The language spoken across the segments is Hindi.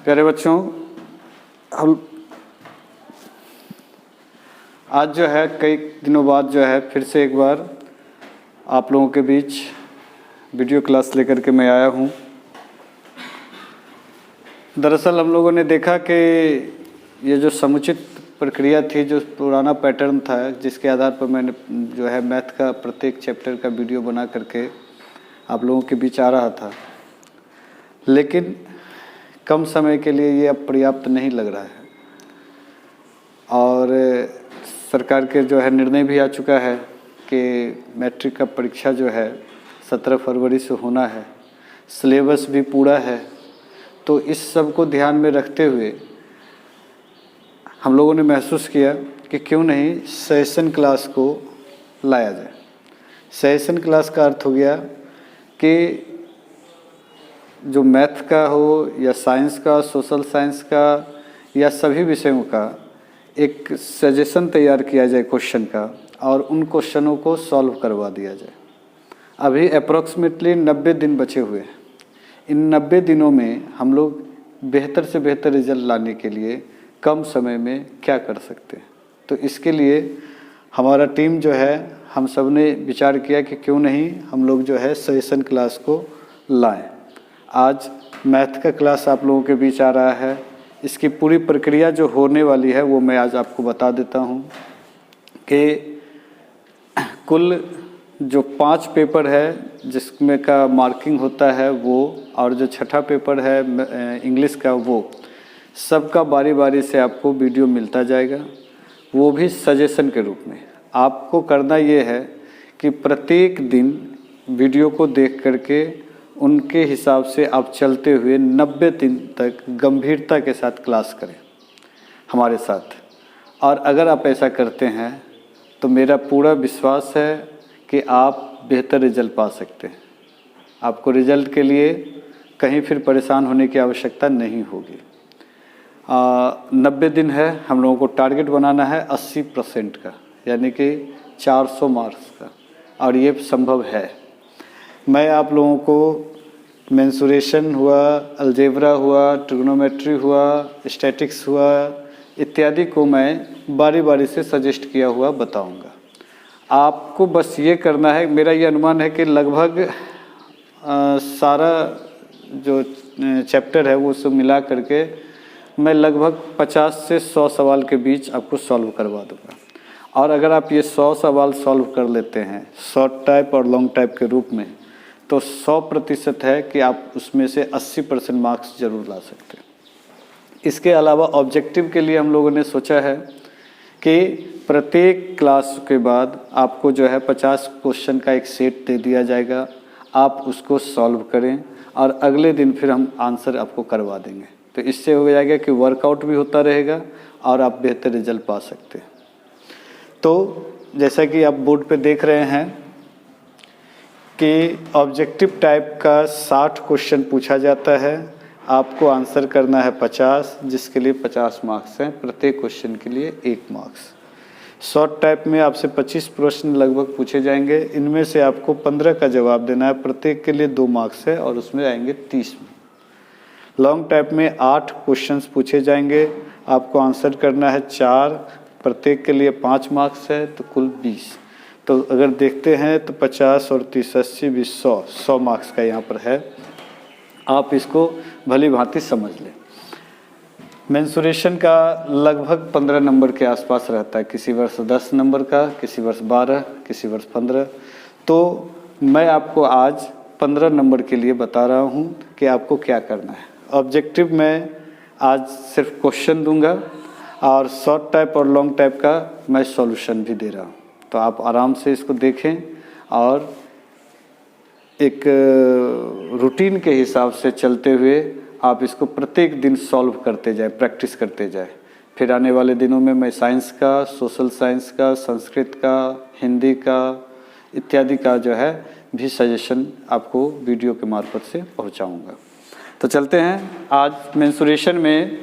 प्यारे बच्चों, हम आज जो है कई दिनों बाद जो है फिर से एक बार आप लोगों के बीच वीडियो क्लास लेकर के मैं आया हूँ। दरअसल हम लोगों ने देखा कि ये जो समुचित प्रक्रिया थी, जो पुराना पैटर्न था, जिसके आधार पर मैंने जो है मैथ का प्रत्येक चैप्टर का वीडियो बना करके आप लोगों के बीच आ रहा था, लेकिन कम समय के लिए ये अब पर्याप्त नहीं लग रहा है। और सरकार के जो है निर्णय भी आ चुका है कि मैट्रिक का परीक्षा जो है 17 फरवरी से होना है, सिलेबस भी पूरा है। तो इस सब को ध्यान में रखते हुए हम लोगों ने महसूस किया कि क्यों नहीं सेशन क्लास को लाया जाए। सेशन क्लास का अर्थ हो गया कि जो मैथ का हो या साइंस का, सोशल साइंस का या सभी विषयों का एक सजेशन तैयार किया जाए क्वेश्चन का, और उन क्वेश्चनों को सॉल्व करवा दिया जाए। अभी अप्रॉक्सीमेटली 90 दिन बचे हुए हैं। इन 90 दिनों में हम लोग बेहतर से बेहतर रिजल्ट लाने के लिए कम समय में क्या कर सकते हैं। तो इसके लिए हमारा टीम जो है, हम सब ने विचार किया कि क्यों नहीं हम लोग जो है सेशन क्लास को लाएं। आज मैथ का क्लास आप लोगों के बीच आ रहा है। इसकी पूरी प्रक्रिया जो होने वाली है वो मैं आज आपको बता देता हूँ कि कुल जो 5 पेपर है जिसमें का मार्किंग होता है वो, और जो छठा पेपर है इंग्लिश का, वो सबका बारी बारी से आपको वीडियो मिलता जाएगा, वो भी सजेशन के रूप में। आपको करना ये है कि प्रत्येक दिन वीडियो को देख करके उनके हिसाब से आप चलते हुए 90 दिन तक गंभीरता के साथ क्लास करें हमारे साथ। और अगर आप ऐसा करते हैं तो मेरा पूरा विश्वास है कि आप बेहतर रिजल्ट पा सकते हैं। आपको रिजल्ट के लिए कहीं फिर परेशान होने की आवश्यकता नहीं होगी। 90 दिन है, हम लोगों को टारगेट बनाना है 80% का, यानी कि 400 मार्क्स का, और ये संभव है। मैं आप लोगों को मेंसुरेशन हुआ, अलजेब्रा हुआ, ट्रिग्नोमेट्री हुआ, स्टैटिक्स हुआ इत्यादि को मैं बारी बारी से सजेस्ट किया हुआ बताऊंगा। आपको बस ये करना है, मेरा ये अनुमान है कि लगभग सारा जो चैप्टर है वो सब मिला करके मैं लगभग 50 से 100 सवाल के बीच आपको सॉल्व करवा दूंगा। और अगर आप ये 100 सवाल सॉल्व कर लेते हैं शॉर्ट टाइप और लॉन्ग टाइप के रूप में, तो 100% है कि आप उसमें से 80% मार्क्स जरूर ला सकते हैं। इसके अलावा ऑब्जेक्टिव के लिए हम लोगों ने सोचा है कि प्रत्येक क्लास के बाद आपको जो है 50 क्वेश्चन का एक सेट दे दिया जाएगा, आप उसको सॉल्व करें और अगले दिन फिर हम आंसर आपको करवा देंगे। तो इससे हो जाएगा कि वर्कआउट भी होता रहेगा और आप बेहतर रिजल्ट पा सकते हैं। तो जैसा कि आप बोर्ड पे देख रहे हैं कि ऑब्जेक्टिव टाइप का 60 क्वेश्चन पूछा जाता है, आपको आंसर करना है 50, जिसके लिए 50 मार्क्स हैं, प्रत्येक क्वेश्चन के लिए 1 मार्क्स। शॉर्ट टाइप में आपसे 25 प्रश्न लगभग पूछे जाएंगे, इनमें से आपको 15 का जवाब देना है, प्रत्येक के लिए 2 मार्क्स है और उसमें आएंगे 30। लॉन्ग टाइप में 8 क्वेश्चंस पूछे जाएंगे, आपको आंसर करना है 4, प्रत्येक के लिए 5 मार्क्स है, तो कुल 20। तो अगर देखते हैं तो 50 और 30, 80, 20, 100 मार्क्स का यहाँ पर है। आप इसको भली भांति समझ लें। मेंसुरेशन का लगभग 15 नंबर के आसपास रहता है, किसी वर्ष 10 नंबर का, किसी वर्ष 12, किसी वर्ष 15। तो मैं आपको आज 15 नंबर के लिए बता रहा हूँ कि आपको क्या करना है। ऑब्जेक्टिव में आज सिर्फ क्वेश्चन दूंगा और शॉर्ट टाइप और लॉन्ग टाइप का मैं सॉल्यूशन भी दे रहा हूँ। तो आप आराम से इसको देखें और एक रूटीन के हिसाब से चलते हुए आप इसको प्रत्येक दिन सॉल्व करते जाए, प्रैक्टिस करते जाए। फिर आने वाले दिनों में मैं साइंस का, सोशल साइंस का, संस्कृत का, हिंदी का इत्यादि का जो है भी सजेशन आपको वीडियो के मार्फत से पहुंचाऊंगा। तो चलते हैं। आज मेंसुरेशन में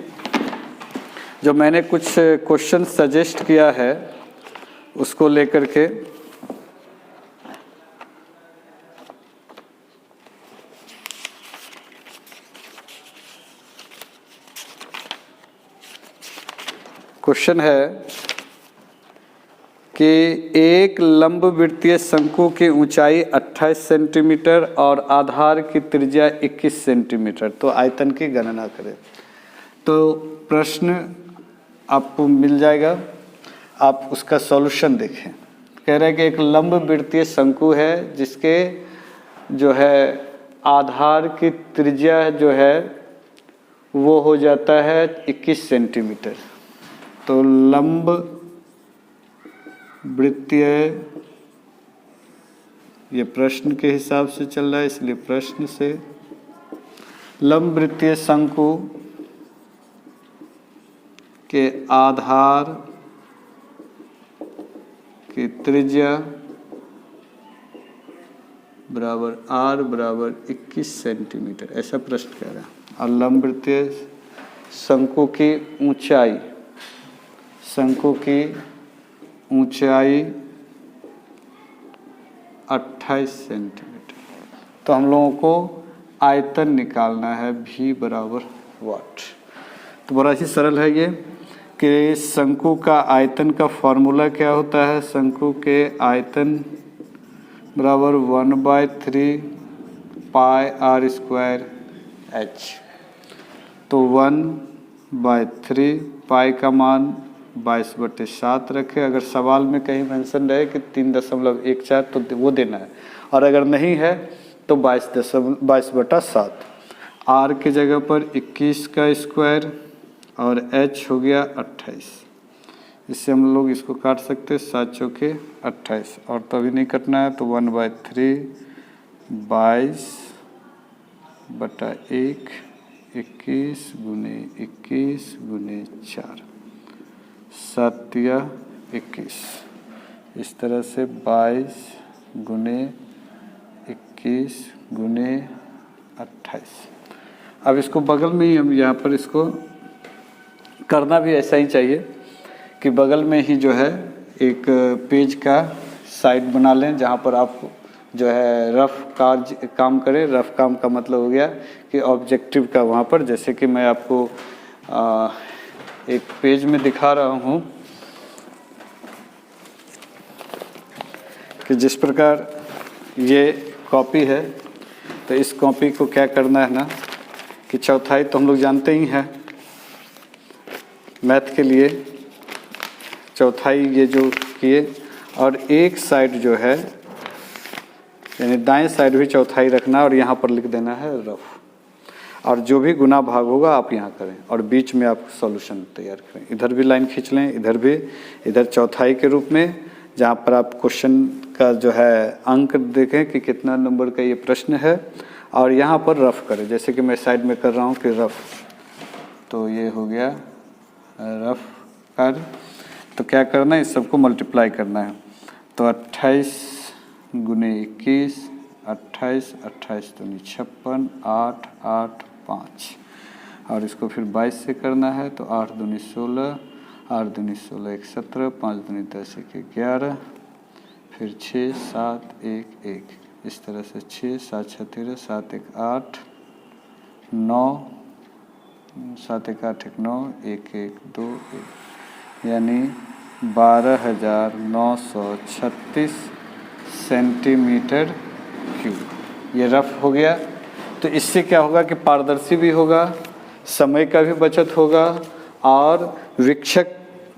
जो मैंने कुछ क्वेश्चन सजेस्ट किया है उसको लेकर के क्वेश्चन है कि एक लंबवृत्तीय शंकु की ऊंचाई 28 सेंटीमीटर और आधार की त्रिज्या 21 सेंटीमीटर, तो आयतन की गणना करें। तो प्रश्न आपको मिल जाएगा, आप उसका सॉल्यूशन देखें। कह रहे हैं कि एक लंबवृत्तीय शंकु है जिसके जो है आधार की त्रिज्या जो है वो हो जाता है 21 सेंटीमीटर। तो लंब वृत्तीय, ये प्रश्न के हिसाब से चल रहा है इसलिए प्रश्न से, लंब वृत्तीय शंकु के आधार की त्रिज्या बराबर r बराबर 21 सेंटीमीटर, ऐसा प्रश्न कह रहा है। और लंब वृत्तीय शंकु की ऊंचाई, शंकु की ऊंचाई 28 सेंटीमीटर। तो हम लोगों को आयतन निकालना है, v बराबर वाट। तो बड़ा ही सरल है ये कि शंकु का आयतन का फॉर्मूला क्या होता है। शंकु के आयतन बराबर 1/3 पाई r स्क्वायर h। तो 1/3 पाई का मान 22/7 रखें। अगर सवाल में कहीं मेंशन रहे कि 3.14 तो वो देना है, और अगर नहीं है तो 22/7। r की जगह पर 21 का स्क्वायर और h हो गया 28। इससे हम लोग इसको काट सकते हैं, 7 चौके 28, और तो अभी नहीं कटना है। तो 1/3 22/1 21 गुने 21 गुने 4, 7 या 21, इस तरह से 22 गुने 21 गुने 28। अब इसको बगल में ही हम यहाँ पर इसको करना भी ऐसा ही चाहिए कि बगल में ही जो है एक पेज का साइड बना लें जहाँ पर आप जो है रफ काम करें। रफ काम का मतलब हो गया कि ऑब्जेक्टिव का वहाँ पर, जैसे कि मैं आपको एक पेज में दिखा रहा हूँ कि जिस प्रकार ये कॉपी है, तो इस कॉपी को क्या करना है ना कि चौथाई तो हम लोग जानते ही हैं मैथ के लिए, चौथाई ये जो किए, और एक साइड जो है यानी दाएं साइड भी चौथाई रखना और यहाँ पर लिख देना है रफ, और जो भी गुना भाग होगा आप यहाँ करें और बीच में आप सॉल्यूशन तैयार करें। इधर भी लाइन खींच लें, इधर भी, इधर चौथाई के रूप में जहाँ पर आप क्वेश्चन का जो है अंक देखें कि कितना नंबर का ये प्रश्न है, और यहाँ पर रफ करें जैसे कि मैं साइड में कर रहा हूँ कि रफ। तो ये हो गया रफ कर, तो क्या करना है, इस सबको मल्टीप्लाई करना है। तो 28 गुने 21, 28, 28 दूनी 56, 8, 8, 5, और इसको फिर 22 से करना है। तो 8 दूनी 16, 8 दूनी 16 1 17, 5 दूनी 10 1 11, फिर 6 7 1 1, इस तरह से 6 7 6 13, 7 1 8 9, 7 1 8 1 9, 1 1 2 1, यानी 12,936 सेंटीमीटर क्यूब ये रफ हो गया। तो इससे क्या होगा कि पारदर्शी भी होगा, समय का भी बचत होगा, और वीक्षक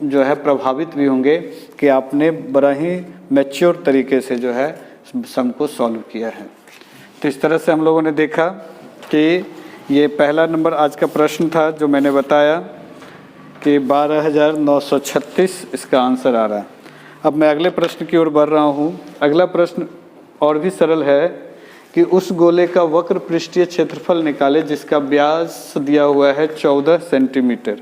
जो है प्रभावित भी होंगे कि आपने बड़ा ही मैच्योर तरीके से जो है सम को सॉल्व किया है। तो इस तरह से हम लोगों ने देखा कि ये पहला नंबर आज का प्रश्न था जो मैंने बताया कि 12,936 इसका आंसर आ रहा है। अब मैं अगले प्रश्न की ओर बढ़ रहा हूँ। अगला प्रश्न और भी सरल है कि उस गोले का वक्र पृष्ठीय क्षेत्रफल निकाले जिसका व्यास दिया हुआ है 14 सेंटीमीटर।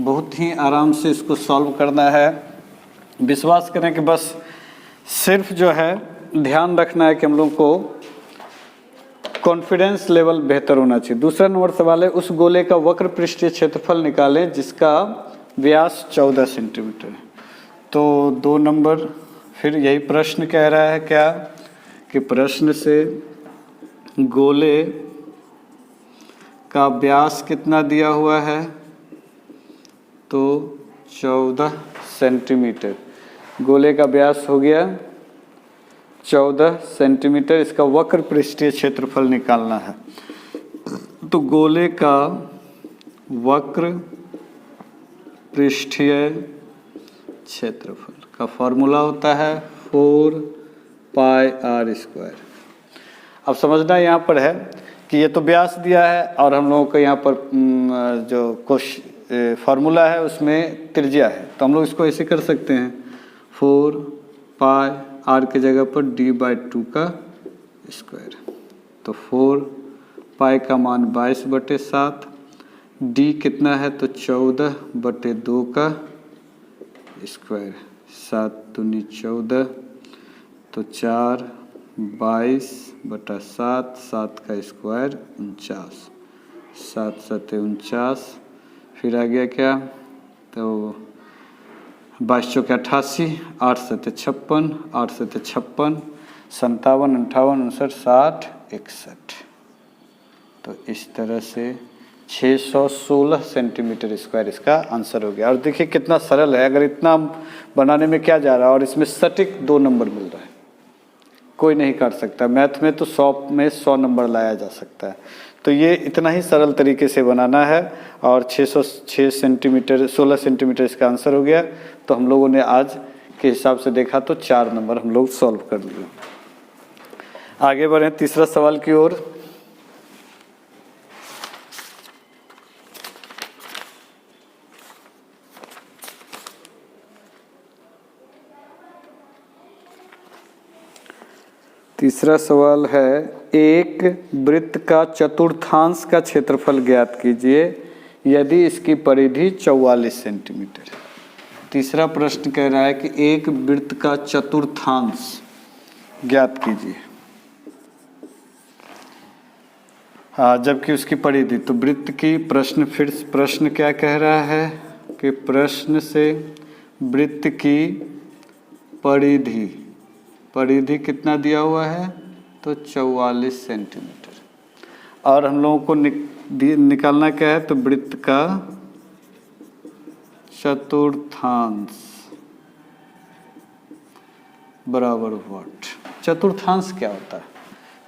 बहुत ही आराम से इसको सॉल्व करना है। विश्वास करें कि बस सिर्फ जो है ध्यान रखना है कि हम लोग को कॉन्फिडेंस लेवल बेहतर होना चाहिए। दूसरा नंबर सवाल है उस गोले का वक्र पृष्ठीय क्षेत्रफल निकालें जिसका व्यास 14 सेंटीमीटर है। तो 2 नंबर फिर यही प्रश्न कह रहा है क्या कि प्रश्न से गोले का व्यास कितना दिया हुआ है, तो 14 सेंटीमीटर। गोले का व्यास हो गया 14 सेंटीमीटर। इसका वक्र पृष्ठीय क्षेत्रफल निकालना है। तो गोले का वक्र पृष्ठीय क्षेत्रफल का फॉर्मूला होता है 4πr²। अब समझना यहाँ पर है कि ये तो व्यास दिया है और हम लोगों को यहाँ पर जो फॉर्मूला है उसमें त्रिज्या है, तो हम लोग इसको ऐसे कर सकते हैं 4πr के जगह पर d/2 का स्क्वायर। तो 4π का मान 22/7, d कितना है तो 14/2 का स्क्वायर, 7 दूनी 14, तो 4 22/7, 7 का स्क्वायर 49, 7 7 49। फिर आ गया क्या, तो 22 चौके 88, 8 7 56, 8 7 56, 57 58 59 60 61। तो इस तरह से 616 सेंटीमीटर स्क्वायर इसका आंसर हो गया। और देखिए कितना सरल है, अगर इतना बनाने में क्या जा रहा है, और इसमें सटीक 2 नंबर मिल रहा है, कोई नहीं काट सकता। मैथ में तो 100 में 100 नंबर लाया जा सकता है। तो ये इतना ही सरल तरीके से बनाना है और 606 सेंटीमीटर 16 सेंटीमीटर इसका आंसर हो गया। तो हम लोगों ने आज के हिसाब से देखा तो 4 नंबर हम लोग सॉल्व कर लिए। आगे बढ़ें तीसरा सवाल की ओर। तीसरा सवाल है, एक वृत्त का चतुर्थांश का क्षेत्रफल ज्ञात कीजिए यदि इसकी परिधि 44 सेंटीमीटर है। तीसरा प्रश्न कह रहा है कि एक वृत्त का चतुर्थांश ज्ञात कीजिए, हाँ, जबकि उसकी परिधि। तो वृत्त की प्रश्न क्या कह रहा है कि प्रश्न से वृत्त की परिधि कितना दिया हुआ है, तो 44 सेंटीमीटर। और हम लोगों को निकालना क्या है, तो वृत्त का चतुर्थांश बराबर व्हाट। चतुर्थांश क्या होता है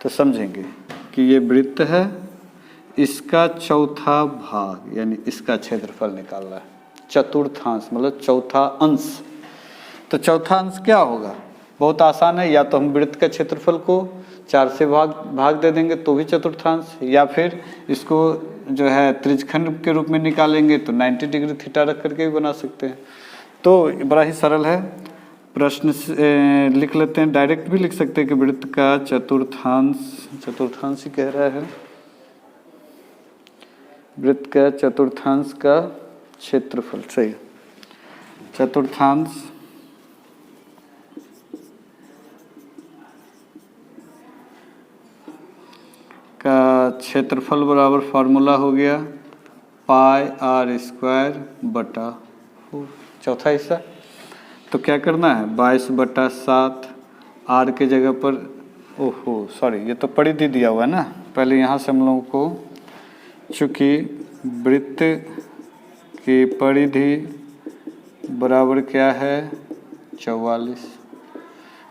तो समझेंगे कि ये वृत्त है, इसका चौथा भाग यानी इसका क्षेत्रफल निकालना है। चतुर्थांश मतलब चौथा अंश। तो चौथा अंश क्या होगा, बहुत आसान है, या तो हम वृत्त का क्षेत्रफल को 4 से भाग दे देंगे तो भी चतुर्थांश, या फिर इसको जो है त्रिज्यखंड के रूप में निकालेंगे तो 90 डिग्री थीटा रख करके भी बना सकते हैं। तो बड़ा ही सरल है। प्रश्न से लिख लेते हैं, डायरेक्ट भी लिख सकते हैं कि वृत्त का चतुर्थांश ही कह रहा है, वृत्त का चतुर्थांश का क्षेत्रफल। सही, चतुर्थांश का क्षेत्रफल बराबर फार्मूला हो गया πr² चौथा हिस्सा। तो क्या करना है, 22/7 r के जगह पर, ओहो सॉरी, ये तो परिधि दिया हुआ है ना, पहले यहाँ से हम लोगों को, चूँकि वृत्त की परिधि बराबर क्या है 44,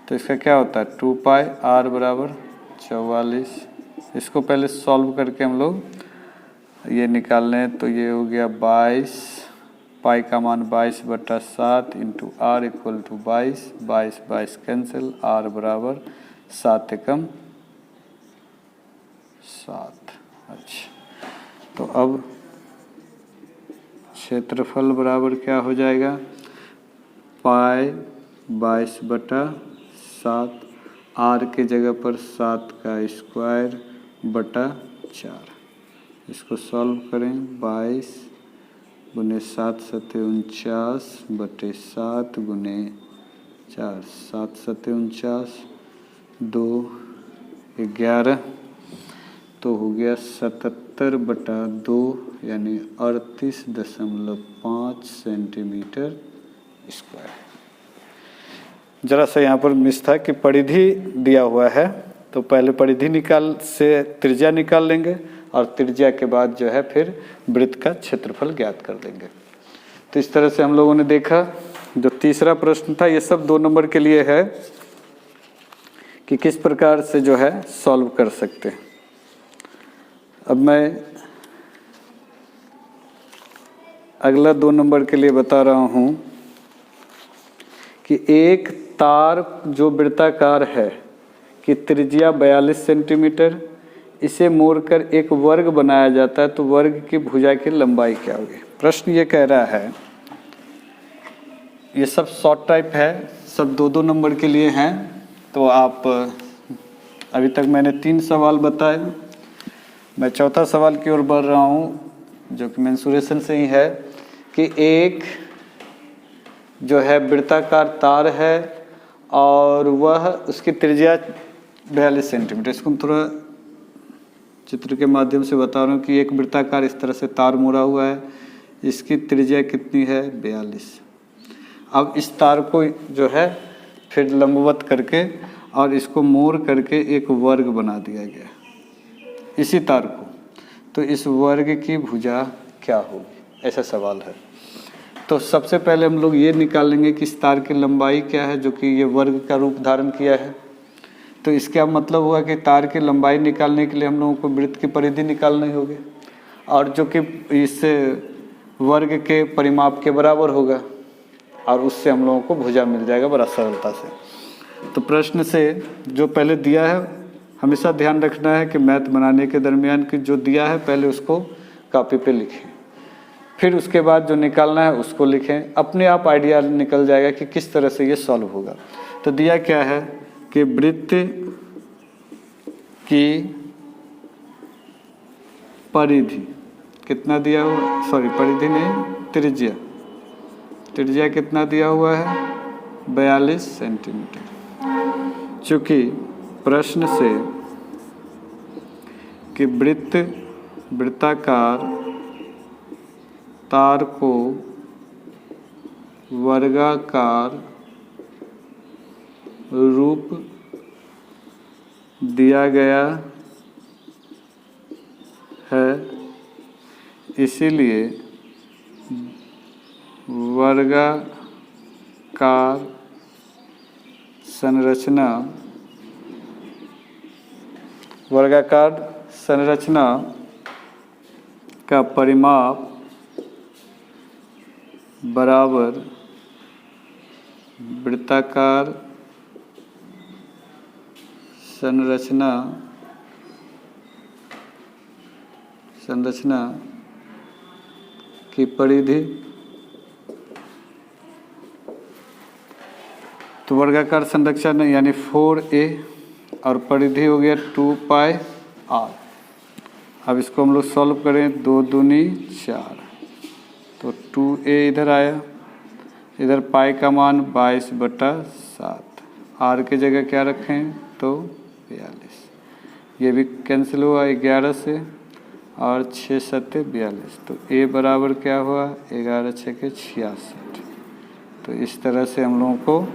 तो इसका क्या होता है 2πr बराबर 44। इसको पहले सॉल्व करके हम लोग ये निकाल लें, तो ये हो गया 22, पाई का मान 22/7 into r equal to 22, 22 cancel, r बराबर 7 एकम 7। अच्छा, तो अब क्षेत्रफल बराबर क्या हो जाएगा, पाई 22/7, r के जगह पर 7 का स्क्वायर बटा 4। इसको सॉल्व करें, 22 गुने 7 7 49 बटे 7 गुने 4, 7 7 49, 2 11, तो हो गया 77/2 यानी 38.5 सेंटीमीटर स्क्वायर। जरा सा यहाँ पर मिस था कि परिधि दिया हुआ है, तो पहले परिधि निकाल से त्रिज्या निकाल लेंगे और त्रिज्या के बाद जो है फिर वृत्त का क्षेत्रफल ज्ञात कर देंगे। तो इस तरह से हम लोगों ने देखा। जो तीसरा प्रश्न था ये सब 2 नंबर के लिए है कि किस प्रकार से जो है सॉल्व कर सकते हैं। अब मैं अगला 2 नंबर के लिए बता रहा हूँ कि एक तार जो वृत्ताकार है कि त्रिज्या 42 सेंटीमीटर, इसे मोड़कर एक वर्ग बनाया जाता है, तो वर्ग की भुजा की लंबाई क्या होगी। प्रश्न ये कह रहा है, ये सब शॉर्ट टाइप है, सब 2-2 नंबर के लिए हैं। तो आप अभी तक मैंने 3 सवाल बताए, मैं चौथा सवाल की ओर बढ़ रहा हूँ जो कि मेंसुरेशन से ही है कि एक जो है वृत्ताकार तार है और वह उसकी त्रिज्या 42 सेंटीमीटर। इसको हम थोड़ा चित्र के माध्यम से बता रहा हूँ कि एक वृत्ताकार इस तरह से तार मुड़ा हुआ है, इसकी त्रिज्या कितनी है 42। अब इस तार को जो है फिर लंबवत करके और इसको मोड़ करके एक वर्ग बना दिया गया इसी तार को, तो इस वर्ग की भुजा क्या होगी, ऐसा सवाल है। तो सबसे पहले हम लोग ये निकालेंगे कि इस तार की लंबाई क्या है जो कि ये वर्ग का रूप धारण किया है। तो इसका मतलब हुआ कि तार की लंबाई निकालने के लिए हम लोगों को वृत्त की परिधि निकालनी होगी और जो कि इस वर्ग के परिमाप के बराबर होगा और उससे हम लोगों को भुजा मिल जाएगा बड़ा सरलता से। तो प्रश्न से जो पहले दिया है, हमेशा ध्यान रखना है कि मैथ बनाने के दरमियान कि जो दिया है पहले उसको कापी पे लिखें, फिर उसके बाद जो निकालना है उसको लिखें। अपने आप आइडिया निकल जाएगा कि किस तरह से ये सॉल्व होगा। तो दिया क्या है कि वृत्त की परिधि कितना दिया हुआ, सॉरी परिधि नहीं, त्रिज्या कितना दिया हुआ है 42 सेंटीमीटर। चूँकि प्रश्न से कि वृत्ताकार तार को वर्गाकार रूप दिया गया है, इसीलिए वर्गाकार संरचना का परिमाप बराबर वृत्ताकार संरचना की परिधि। तो वर्गाकार संरचना यानी 4a और परिधि हो गया 2πr। अब इसको हम लोग सॉल्व करें, 2 दूनी 4, तो 2a इधर आया, इधर पाई का मान 22/7, r के जगह क्या रखें तो 42। ये भी कैंसिल हुआ 11 से और 6 7 42, तो a बराबर क्या हुआ 11 6 66। तो इस तरह से हम लोगों को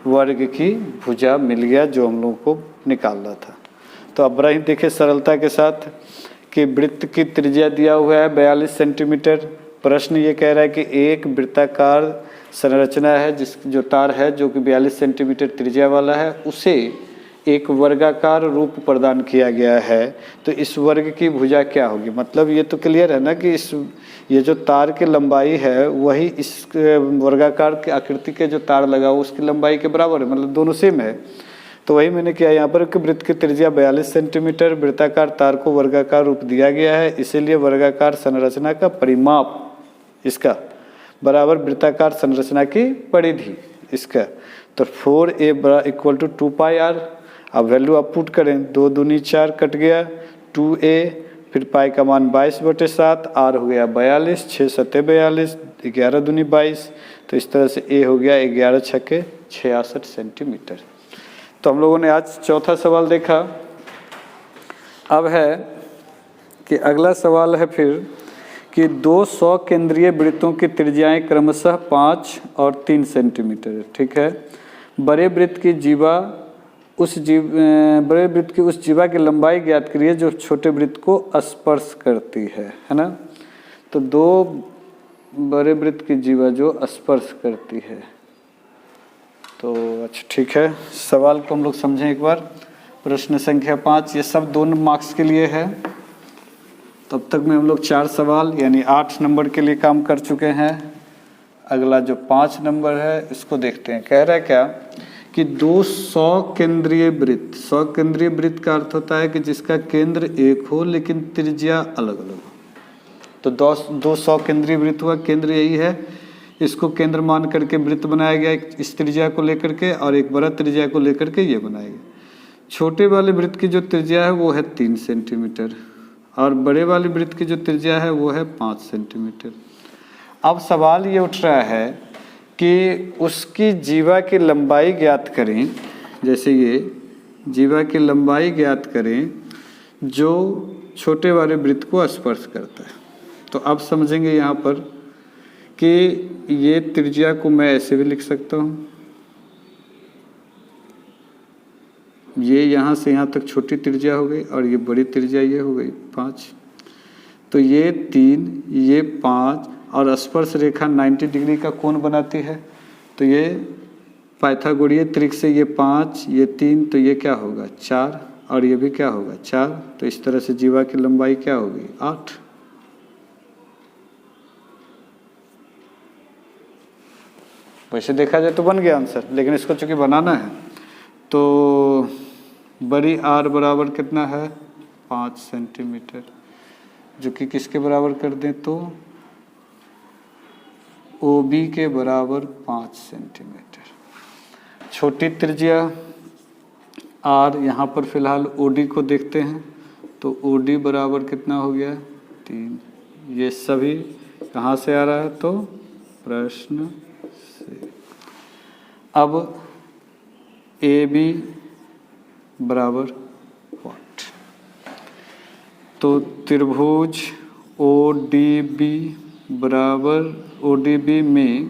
वर्ग की भुजा मिल गया जो हम लोगों को निकालना था। तो अब रही देखिए सरलता के साथ कि वृत्त की त्रिज्या दिया हुआ है 42 सेंटीमीटर। प्रश्न ये कह रहा है कि एक वृत्ताकार संरचना है जो तार है जो कि 42 सेंटीमीटर त्रिज्या वाला है, उसे एक वर्गाकार रूप प्रदान किया गया है, तो इस वर्ग की भुजा क्या होगी। मतलब ये तो क्लियर है ना कि ये जो तार की लंबाई है वही इस वर्गाकार की आकृति के जो तार लगा हो उसकी लंबाई के बराबर है, मतलब दोनों सेम है। तो वही मैंने किया यहाँ पर कि वृत्त की त्रिज्या 42 सेंटीमीटर, वृत्ताकार तार को वर्गाकार रूप दिया गया है, इसीलिए वर्गाकार संरचना का परिमाप इसका बराबर वृत्ताकार संरचना की परिधि इसका। तो 4a इक्वल टू 2πr। अब वैल्यू आप पुट करें, 2 दूनी 4 कट गया, 2a फिर पाई का मान 22/7, r हो गया 42, 6 7 42, 11 दूनी 22। तो इस तरह से a हो गया 11 6 66 सेंटीमीटर। तो हम लोगों ने आज चौथा सवाल देखा। अब है कि अगला सवाल है फिर कि 2 100 केंद्रीय वृत्तों की त्रिज्याएं क्रमशः 5 और 3 सेंटीमीटर है, ठीक है। बड़े वृत्त की जीवा बड़े वृत्त की उस जीवा की लंबाई ज्ञात करिए जो छोटे वृत्त को स्पर्श करती है ना। तो 2 बड़े वृत्त की जीवा जो स्पर्श करती है। तो अच्छा ठीक है, सवाल को हम लोग समझें एक बार। प्रश्न संख्या 5, ये सब 2 मार्क्स के लिए है। तब तक में हम लोग 4 सवाल यानी 8 नंबर के लिए काम कर चुके हैं। अगला जो 5 नंबर है इसको देखते हैं। कह रहा है क्या कि 2 केंद्रीय वृत्त, 100 केंद्रीय वृत्त का अर्थ होता है कि जिसका केंद्र एक हो लेकिन त्रिज्या अलग अलग हो। तो 200 केंद्रीय वृत्त हुआ, केंद्र यही है, इसको केंद्र मान करके वृत्त बनाया गया इस त्रिज्या को लेकर के, और एक बड़ा त्रिज्या को लेकर के ये बनाया गया। छोटे वाले वृत्त की जो त्रिज्या है वो है 3 सेंटीमीटर और बड़े वाले वृत्त की जो त्रिज्या है वो है 5 सेंटीमीटर। अब सवाल ये उठ रहा है कि उसकी जीवा की लंबाई ज्ञात करें, जैसे ये जीवा की लंबाई ज्ञात करें जो छोटे वाले वृत्त को स्पर्श करता है। तो अब समझेंगे यहाँ पर कि ये त्रिज्या को मैं ऐसे भी लिख सकता हूँ, ये यहाँ से यहाँ तक छोटी त्रिज्या हो गई और ये बड़ी त्रिज्या ये हो गई 5। तो ये 3, ये 5 और स्पर्श रेखा 90 डिग्री का कोण बनाती है। तो ये पाइथागोरीय त्रिक से ये 5, ये 3, तो ये क्या होगा 4 और ये भी क्या होगा 4। तो इस तरह से जीवा की लंबाई क्या होगी 8। वैसे देखा जाए तो बन गया आंसर, लेकिन इसको चूंकि बनाना है तो बड़ी आर बराबर कितना है 5 सेंटीमीटर, जो कि किसके बराबर कर दें तो OB के बराबर 5 सेंटीमीटर। छोटी त्रिज्या R, यहाँ पर फिलहाल OD को देखते हैं तो OD बराबर कितना हो गया 3। ये सभी कहाँ से आ रहा है तो प्रश्न से। अब AB बराबर व्हाट, तो त्रिभुज ODB बराबर ODB में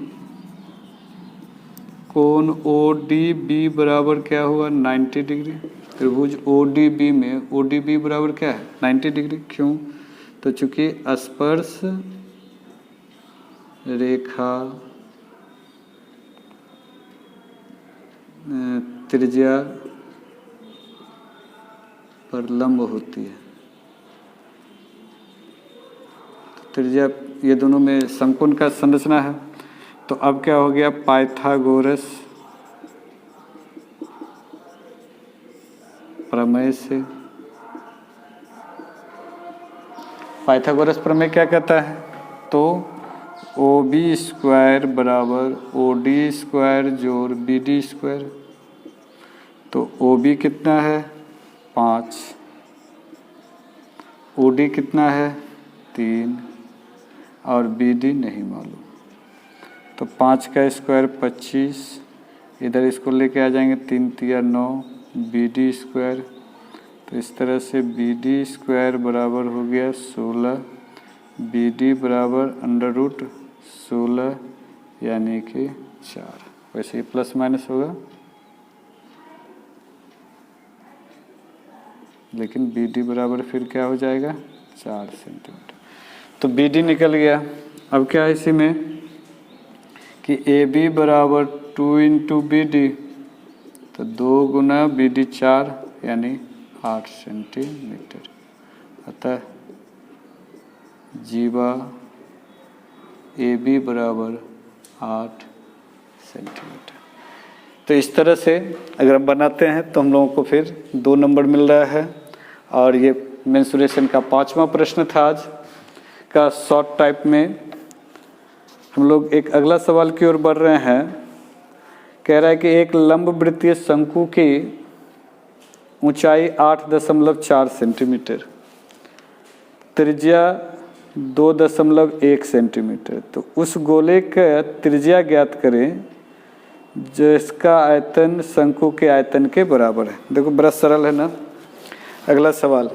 कोण ODB बराबर क्या हुआ 90 डिग्री। त्रिभुज ODB में ODB बराबर क्या है 90 डिग्री। क्यों, तो चूंकि स्पर्श रेखा त्रिज्या पर लंब होती है। त्रिज्या ये दोनों में समकोण का संरचना है। तो अब क्या हो गया पाइथागोरस प्रमेय से, पाइथागोरस प्रमेय क्या कहता है तो OB स्क्वायर बराबर OD स्क्वायर जोड़ BD स्क्वायर। तो OB कितना है 5, OD कितना है 3 और BD नहीं मालूम। तो 5 का स्क्वायर 25, इधर इसको लेके आ जाएंगे 3 तिया 9 BD स्क्वायर। तो इस तरह से BD स्क्वायर बराबर हो गया 16, BD बराबर √16 यानी कि 4। वैसे ही प्लस माइनस होगा, लेकिन BD बराबर फिर क्या हो जाएगा 4 सेंटीमीटर। तो BD निकल गया। अब क्या है इसी में कि AB बराबर 2 × BD, तो 2 गुना BD 4 यानी 8 सेंटीमीटर। अतः जीवा AB बराबर 8 सेंटीमीटर। तो इस तरह से अगर हम बनाते हैं तो हम लोगों को फिर 2 नंबर मिल रहा है। और ये मेंसुरेशन का 5वां प्रश्न था आज का शॉर्ट टाइप में। हम लोग एक अगला सवाल की ओर बढ़ रहे हैं। कह रहा है कि एक लंबवृत्तीय शंकु की ऊंचाई 8.4 सेंटीमीटर, त्रिज्या 2.1 सेंटीमीटर। तो उस गोले का त्रिज्या ज्ञात करें जिसका आयतन शंकु के आयतन के बराबर है। देखो बड़ा सरल है ना। अगला सवाल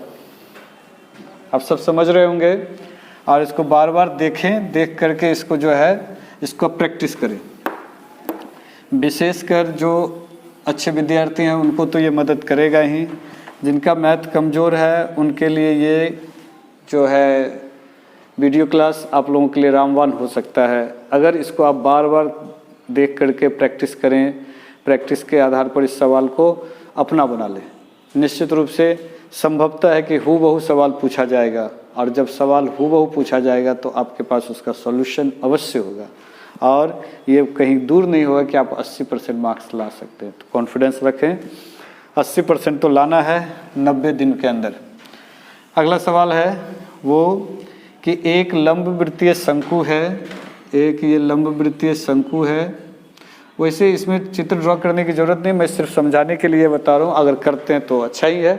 आप सब समझ रहे होंगे और इसको बार बार देखें, देख करके इसको जो है इसको प्रैक्टिस करें। विशेषकर जो अच्छे विद्यार्थी हैं उनको तो ये मदद करेगा ही, जिनका मैथ कमज़ोर है उनके लिए ये जो है वीडियो क्लास आप लोगों के लिए रामबाण हो सकता है। अगर इसको आप बार बार देख करके प्रैक्टिस करें, प्रैक्टिस के आधार पर इस सवाल को अपना बना लें, निश्चित रूप से संभवतः है कि हूबहू सवाल पूछा जाएगा, और जब सवाल हूबहू पूछा जाएगा तो आपके पास उसका सॉल्यूशन अवश्य होगा, और ये कहीं दूर नहीं होगा कि आप 80% मार्क्स ला सकते हैं। तो कॉन्फिडेंस रखें, 80% तो लाना है 90 दिन के अंदर। अगला सवाल है वो कि एक लंबवृत्तीय शंकु है, एक ये लंबवृत्तीय शंकु है। वैसे इसमें चित्र ड्रॉ करने की ज़रूरत नहीं, मैं सिर्फ समझाने के लिए बता रहा हूँ, अगर करते हैं तो अच्छा ही है।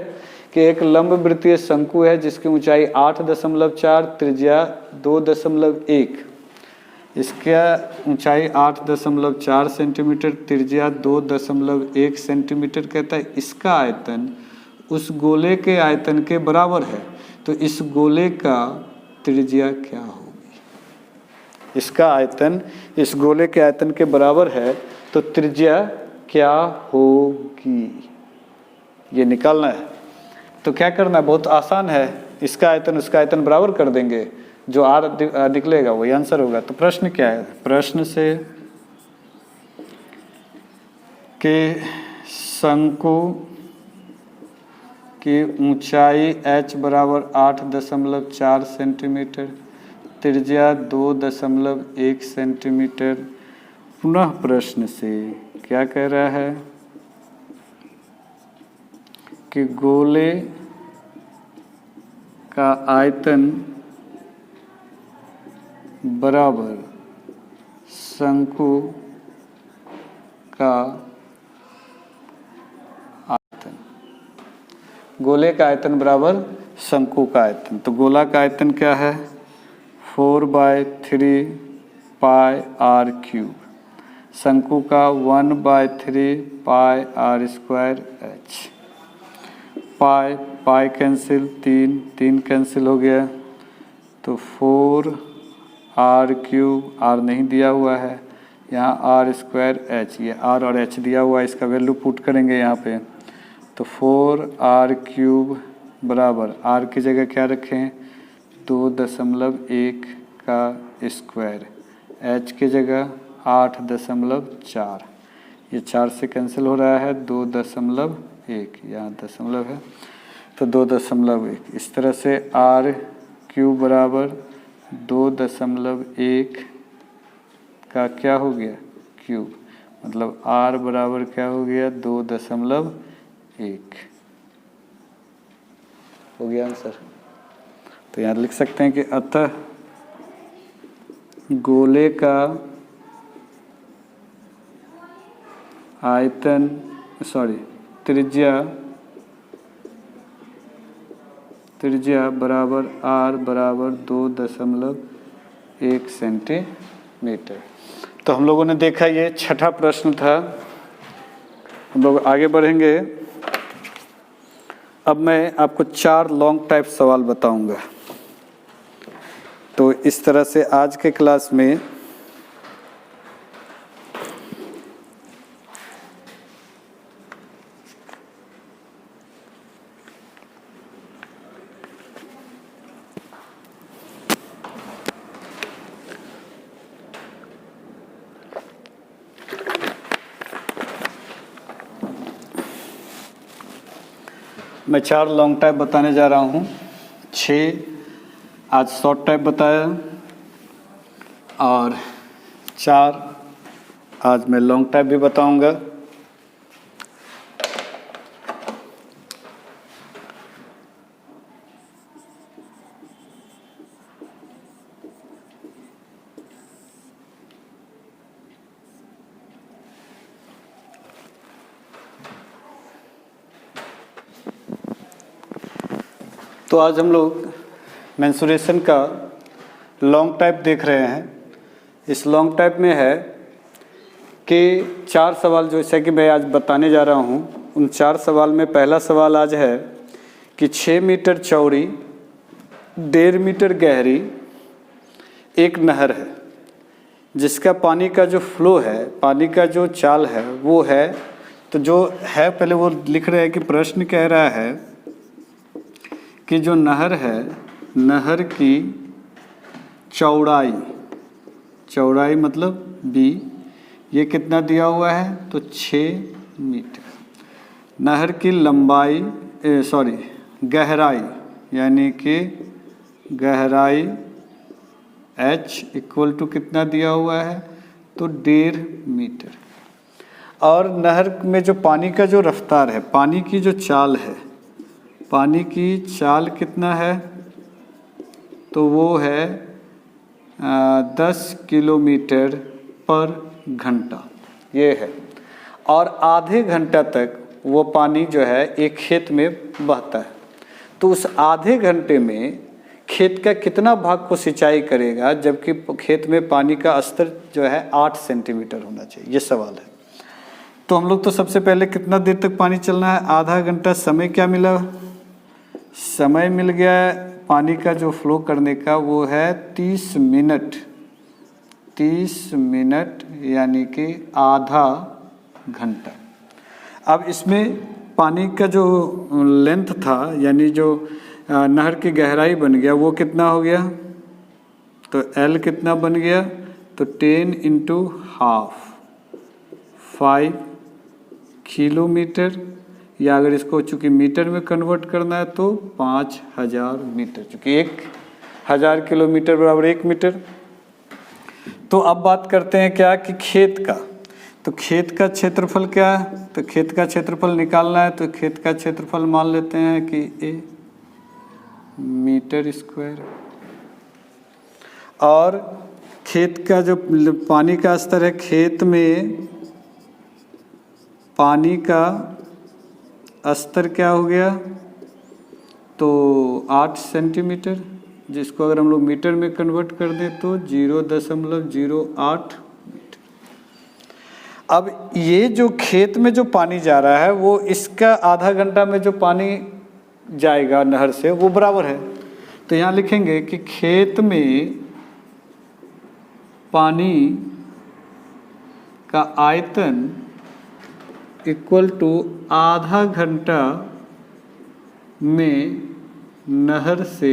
कि एक लंबवृत्तीय शंकु है जिसकी ऊंचाई 8.4, त्रिज्या 2.1, इसका ऊंचाई 8.4 सेंटीमीटर, त्रिज्या 2.1 सेंटीमीटर कहता है। इसका आयतन उस गोले के आयतन के बराबर है, तो इस गोले का त्रिज्या क्या होगी? इसका आयतन इस गोले के आयतन के बराबर है, तो त्रिज्या क्या होगी ये निकालना है। तो क्या करना है, बहुत आसान है, इसका आयतन उसका आयतन बराबर कर देंगे, जो आर निकलेगा वही आंसर होगा। तो प्रश्न क्या है, प्रश्न से कि शंकु की ऊंचाई h बराबर 8.4 सेंटीमीटर, त्रिज्या 2.1 सेंटीमीटर। पुनः प्रश्न से क्या कह रहा है कि गोले का आयतन बराबर शंकु का आयतन, गोले का आयतन बराबर शंकु का आयतन। तो गोला का आयतन क्या है, 4/3 पाई आर क्यूब, शंकु का 1/3 pi R square H. Pi pi cancel, 3 cancel हो गया, तो 4 आर क्यूब, आर नहीं दिया हुआ है, यहाँ आर स्क्वायर एच, ये आर और एच दिया हुआ है, इसका वैल्यू पुट करेंगे यहाँ पे। तो 4 आर क्यूब बराबर आर की जगह क्या रखें, 2.1 का स्क्वायर, एच की जगह 8.4, ये 4 से कैंसिल हो रहा है, 2.1 यहाँ दशमलव है, तो 2.1। इस तरह से आर क्यूब बराबर 2.1 का क्या हो गया, क्यूब, मतलब आर बराबर क्या हो गया, 2.1 हो गया आंसर। तो यहाँ लिख सकते हैं कि अतः गोले का आयतन त्रिज्या बराबर आर बराबर 2.1 सेंटीमीटर। तो हम लोगों ने देखा ये छठा प्रश्न था। हम लोग आगे बढ़ेंगे। अब मैं आपको 4 लॉन्ग टाइप सवाल बताऊंगा। तो इस तरह से आज के क्लास में मैं 4 लॉन्ग टाइप बताने जा रहा हूँ। 6 आज शॉर्ट टाइप बताया और 4 आज मैं लॉन्ग टाइप भी बताऊंगा। तो आज हम लोग मेंसुरेशन का लॉन्ग टाइप देख रहे हैं। इस लॉन्ग टाइप में है कि 4 सवाल जैसे कि मैं आज बताने जा रहा हूँ, उन 4 सवाल में पहला सवाल आज है कि 6 मीटर चौड़ी 1.5 मीटर गहरी एक नहर है। जिसका पानी का जो फ्लो है, पानी का जो चाल है वो है, तो जो है पहले वो लिख रहे हैं कि प्रश्न कह रहा है कि जो नहर है, नहर की चौड़ाई, चौड़ाई मतलब बी, ये कितना दिया हुआ है तो 6 मीटर। नहर की लंबाई गहराई, यानी कि गहराई h इक्वल टू कितना दिया हुआ है तो 1.5 मीटर। और नहर में जो पानी का जो रफ्तार है, पानी की जो चाल है, पानी की चाल कितना है तो वो है 10 किलोमीटर पर घंटा, ये है। और आधे घंटा तक वो पानी जो है एक खेत में बहता है, तो उस आधे घंटे में खेत का कितना भाग को सिंचाई करेगा, जबकि खेत में पानी का स्तर जो है 8 सेंटीमीटर होना चाहिए, ये सवाल है। तो हम लोग तो सबसे पहले कितना देर तक पानी चलना है, आधा घंटा। समय क्या मिला, समय मिल गया पानी का जो फ्लो करने का वो है 30 मिनट, 30 मिनट यानी कि आधा घंटा। अब इसमें पानी का जो लेंथ था, यानी जो नहर की गहराई बन गया, वो कितना हो गया तो L कितना बन गया तो 10 × ½ 5 किलोमीटर, या अगर इसको चूँकि मीटर में कन्वर्ट करना है तो 5000 मीटर, चूँकि 1000 किलोमीटर बराबर 1 मीटर। तो अब बात करते हैं क्या कि खेत का, तो खेत का क्षेत्रफल क्या है, तो खेत का क्षेत्रफल निकालना है, तो खेत का क्षेत्रफल मान लेते हैं कि A मीटर स्क्वायर। और खेत का जो पानी का स्तर है, खेत में पानी का स्तर क्या हो गया तो 8 सेंटीमीटर, जिसको अगर हम लोग मीटर में कन्वर्ट कर दें तो 0.08 मीटर। अब ये जो खेत में जो पानी जा रहा है वो इसका आधा घंटा में जो पानी जाएगा नहर से वो बराबर है। तो यहाँ लिखेंगे कि खेत में पानी का आयतन इक्वल टू आधा घंटा में नहर से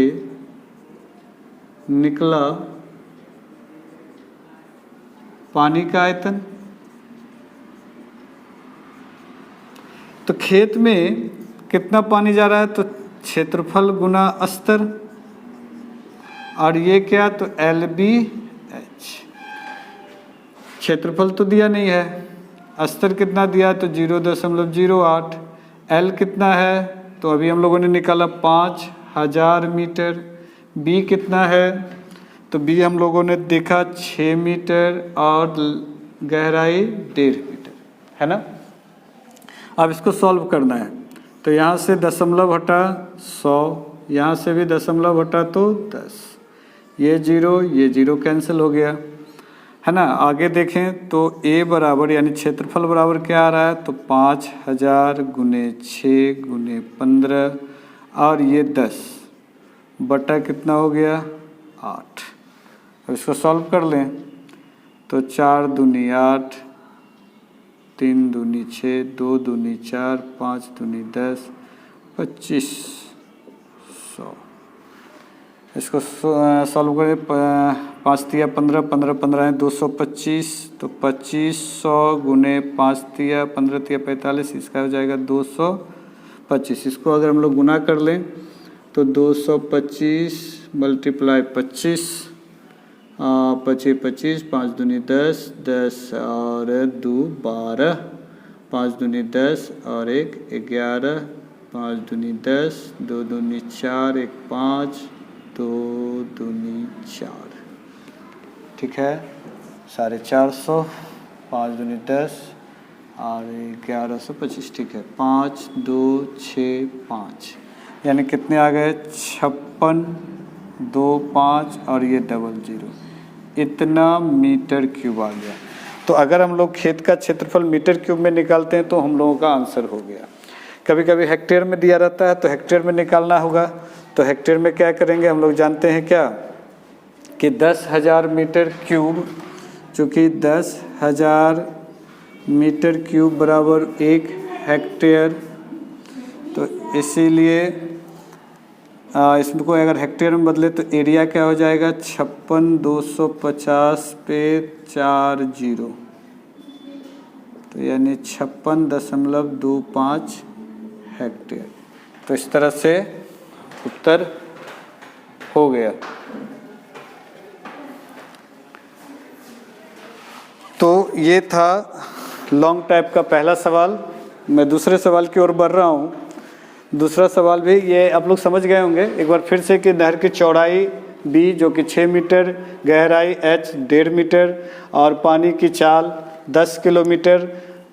निकला पानी का आयतन। तो खेत में कितना पानी जा रहा है तो क्षेत्रफल गुना स्तर, और ये क्या तो LBH। क्षेत्रफल तो दिया नहीं है, स्तर कितना दिया तो 0.08। L कितना है तो अभी हम लोगों ने निकाला 5000 मीटर। B कितना है तो B हम लोगों ने देखा 6 मीटर और गहराई 1.5 मीटर, है ना। अब इसको सॉल्व करना है, तो यहाँ से दशमलव हटा 100, यहाँ से भी दशमलव हटा तो 10, ये 0 कैंसिल हो गया, है ना। आगे देखें तो A बराबर यानी क्षेत्रफल बराबर क्या आ रहा है तो 5000 × 6 × 15 और ये 10 बटा कितना हो गया 8। अब इसको सॉल्व कर लें तो 4 दूनी 8, 3 दूनी 6, 2 दूनी 4, 5 दूनी 10, 2500। इसको सॉल्व करें, 5 तिया 15, 15 15 225, तो 2500 × 5 तिया 15 तिया 45, इसका हो जाएगा 225। इसको अगर हम लोग गुना कर लें तो 225 × 25, 25 25, 5 दूनी 10, 10 और 2 12, 5 दूनी 10 और 1 11, 5 दूनी 10, 2 दूनी 4, 1 5, 2 दूनी 4, ठीक है 450, 5 दूनी 10 और 1125, ठीक है 5 2 6 5, यानी कितने आ गए 56, 2 5 और ये 00, इतना मीटर क्यूब आ गया। तो अगर हम लोग खेत का क्षेत्रफल मीटर क्यूब में निकालते हैं तो हम लोगों का आंसर हो गया। कभी कभी हेक्टेयर में दिया रहता है तो हेक्टेयर में निकालना होगा, तो हेक्टेयर में क्या करेंगे हम लोग जानते हैं क्या कि 10,000 मीटर क्यूब चूँकि 10,000 मीटर क्यूब बराबर 1 हेक्टेयर, तो इसीलिए इसको अगर हेक्टेयर में बदले तो एरिया क्या हो जाएगा 56,250 पे 4 जीरो, तो यानी 56.25 हेक्टेयर। तो इस तरह से उत्तर हो गया। तो ये था लॉन्ग टाइप का पहला सवाल। मैं दूसरे सवाल की ओर बढ़ रहा हूँ। दूसरा सवाल भी ये आप लोग समझ गए होंगे एक बार फिर से कि नहर की चौड़ाई B जो कि 6 मीटर, गहराई H 1.5 मीटर और पानी की चाल 10 किलोमीटर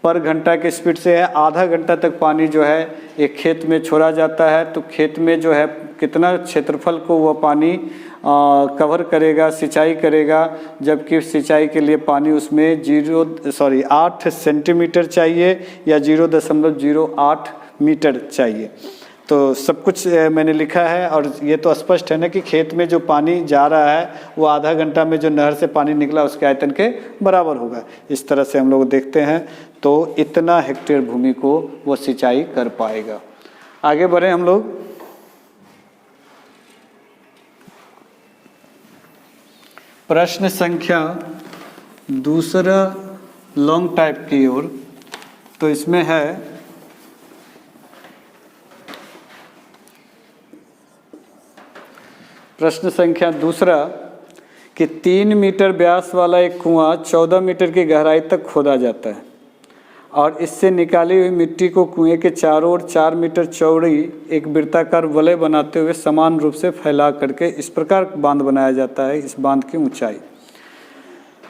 पर घंटा की स्पीड से है। आधा घंटा तक पानी जो है एक खेत में छोड़ा जाता है। तो खेत में जो है कितना क्षेत्रफल को वह पानी कवर करेगा, सिंचाई करेगा, जबकि सिंचाई के लिए पानी उसमें 8 सेंटीमीटर चाहिए या 0.08 मीटर चाहिए। तो सब कुछ मैंने लिखा है और ये तो स्पष्ट है ना कि खेत में जो पानी जा रहा है वो आधा घंटा में जो नहर से पानी निकला उसके आयतन के बराबर होगा। इस तरह से हम लोग देखते हैं तो इतना हेक्टेयर भूमि को वो सिंचाई कर पाएगा। आगे बढ़े हम लोग। प्रश्न संख्या दूसरा लॉन्ग टाइप की ओर। तो इसमें है प्रश्न संख्या दूसरा कि 3 मीटर व्यास वाला एक कुआं 14 मीटर की गहराई तक खोदा जाता है और इससे निकाली हुई मिट्टी को कुएं के चारों ओर 4 मीटर चौड़ी एक वृत्ताकार वलय बनाते हुए समान रूप से फैला करके इस प्रकार बांध बनाया जाता है। इस बांध की ऊंचाई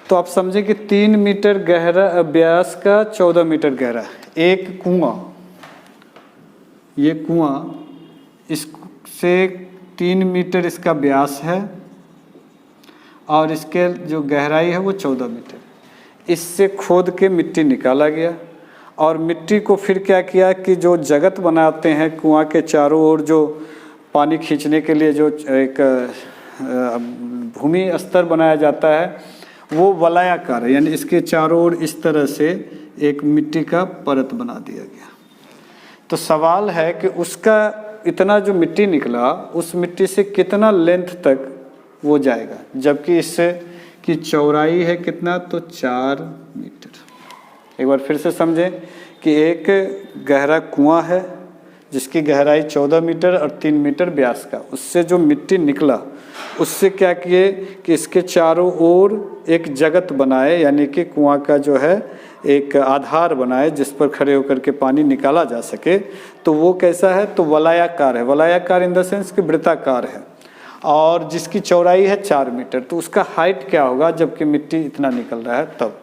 तो आप समझे कि 3 मीटर गहरा व्यास का 14 मीटर गहरा एक कुआं, ये कुआं इससे 3 मीटर इसका व्यास है और इसके जो गहराई है वो 14 मीटर। इससे खोद के मिट्टी निकाला गया और मिट्टी को फिर क्या किया कि जो जगत बनाते हैं कुआं के चारों ओर जो पानी खींचने के लिए जो एक भूमि स्तर बनाया जाता है वो वलयाकार है, यानी इसके चारों ओर इस तरह से एक मिट्टी का परत बना दिया गया। तो सवाल है कि उसका इतना जो मिट्टी निकला उस मिट्टी से कितना लेंथ तक वो जाएगा, जबकि इससे की चौड़ाई है कितना तो 4 मीटर। एक बार फिर से समझें कि एक गहरा कुआं है जिसकी गहराई 14 मीटर और 3 मीटर व्यास का, उससे जो मिट्टी निकला उससे क्या किए कि इसके चारों ओर एक जगत बनाए, यानी कि कुआं का जो है एक आधार बनाए जिस पर खड़े होकर के पानी निकाला जा सके। तो वो कैसा है तो वलयाकार है। वलयाकार इन द सेंस कि वृत्ताकार है और जिसकी चौड़ाई है 4 मीटर। तो उसका हाइट क्या होगा जबकि मिट्टी इतना निकल रहा है तब।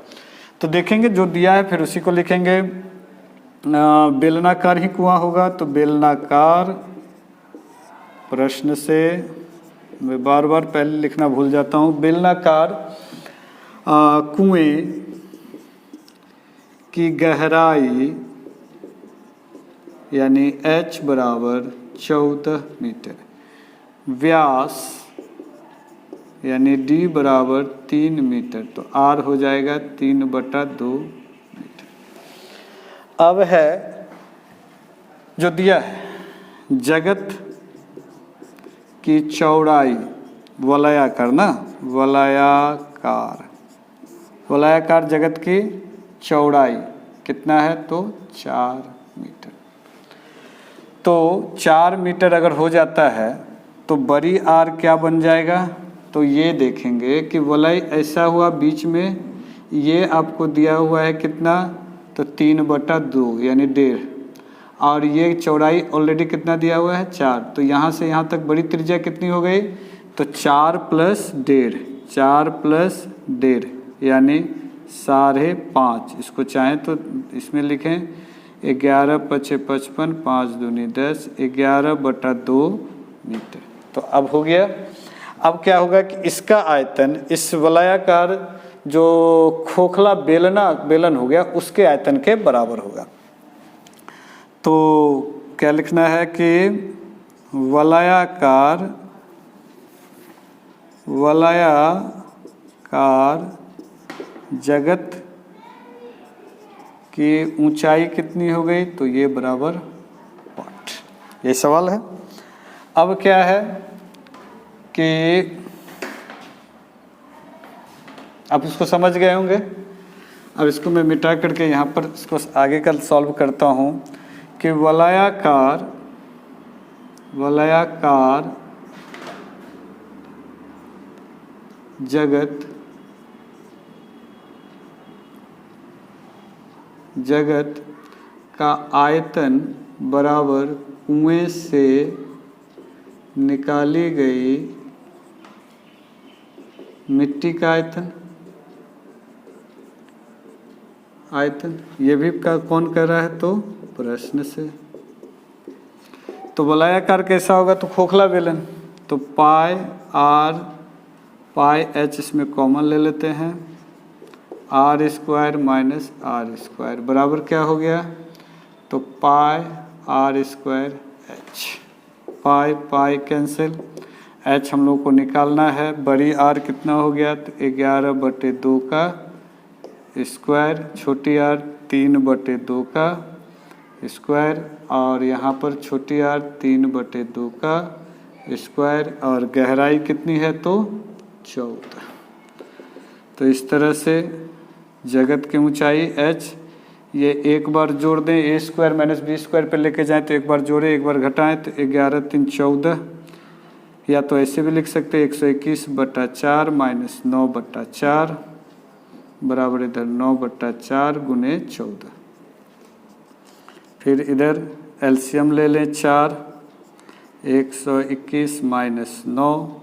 तो देखेंगे जो दिया है फिर उसी को लिखेंगे। बेलनाकार ही कुआं होगा तो बेलनाकार, प्रश्न से मैं बार बार पहले लिखना भूल जाता हूँ। बेलनाकार कुएं की गहराई यानी H बराबर 14 मीटर, व्यास यानी D बराबर 3 मीटर, तो R हो जाएगा 3/2 मीटर। अब है जो दिया है जगत की चौड़ाई वलयाकार ना, वलयाकार जगत की चौड़ाई कितना है तो 4 मीटर। तो 4 मीटर अगर हो जाता है तो बड़ी आर क्या बन जाएगा तो ये देखेंगे कि वलय ऐसा हुआ बीच में, ये आपको दिया हुआ है कितना तो 3/2 यानी 1.5, और ये चौड़ाई ऑलरेडी कितना दिया हुआ है 4। तो यहाँ से यहाँ तक बड़ी त्रिज्या कितनी हो गई तो 4 + 1.5, 4 + 1.5 यानी 5.5। इसको चाहें तो इसमें लिखें 11 × 5 = 55, 5 दूनी 10, 11/2 मीटर। तो अब हो गया। अब क्या होगा कि इसका आयतन इस वलयाकार जो खोखला बेलन हो गया उसके आयतन के बराबर होगा। तो क्या लिखना है कि वलयाकार जगत की ऊंचाई कितनी हो गई, तो ये बराबर 8। ये सवाल है। अब क्या है कि आप इसको समझ गए होंगे। अब इसको मैं मिटा करके यहाँ पर इसको आगे का सॉल्व करता हूँ कि वलयाकार जगत का आयतन बराबर कुएं से निकाली गई मिट्टी का आयतन ये भी कौन कर रहा है, तो प्रश्न से। तो वलयाकार कैसा होगा, तो खोखला बेलन, तो पाई आर पाई एच इसमें कॉमन ले लेते हैं, R square minus are square बराबर क्या हो गया, तो pi R square H. Pi pi cancel, H हम लोग को निकालना है, बड़ी आर कितना हो गया, तो 11/2 का स्क्वायर, छोटी आर 3/2 का स्क्वायर, और यहाँ पर छोटी आर 3/2 का स्क्वायर, और गहराई कितनी है, तो 14। तो इस तरह से जगत की ऊंचाई h, ये एक बार जोड़ दें, a square minus b square पर लेके जाएं तो एक बार जोड़ें एक बार घटाएं, तो 11 3 14, या तो ऐसे भी लिख सकते हैं 121/4 माइनस 9/4 बराबर इधर 9/4 गुने 14। फिर इधर एलसीएम ले लें 4, 121 माइनस 9,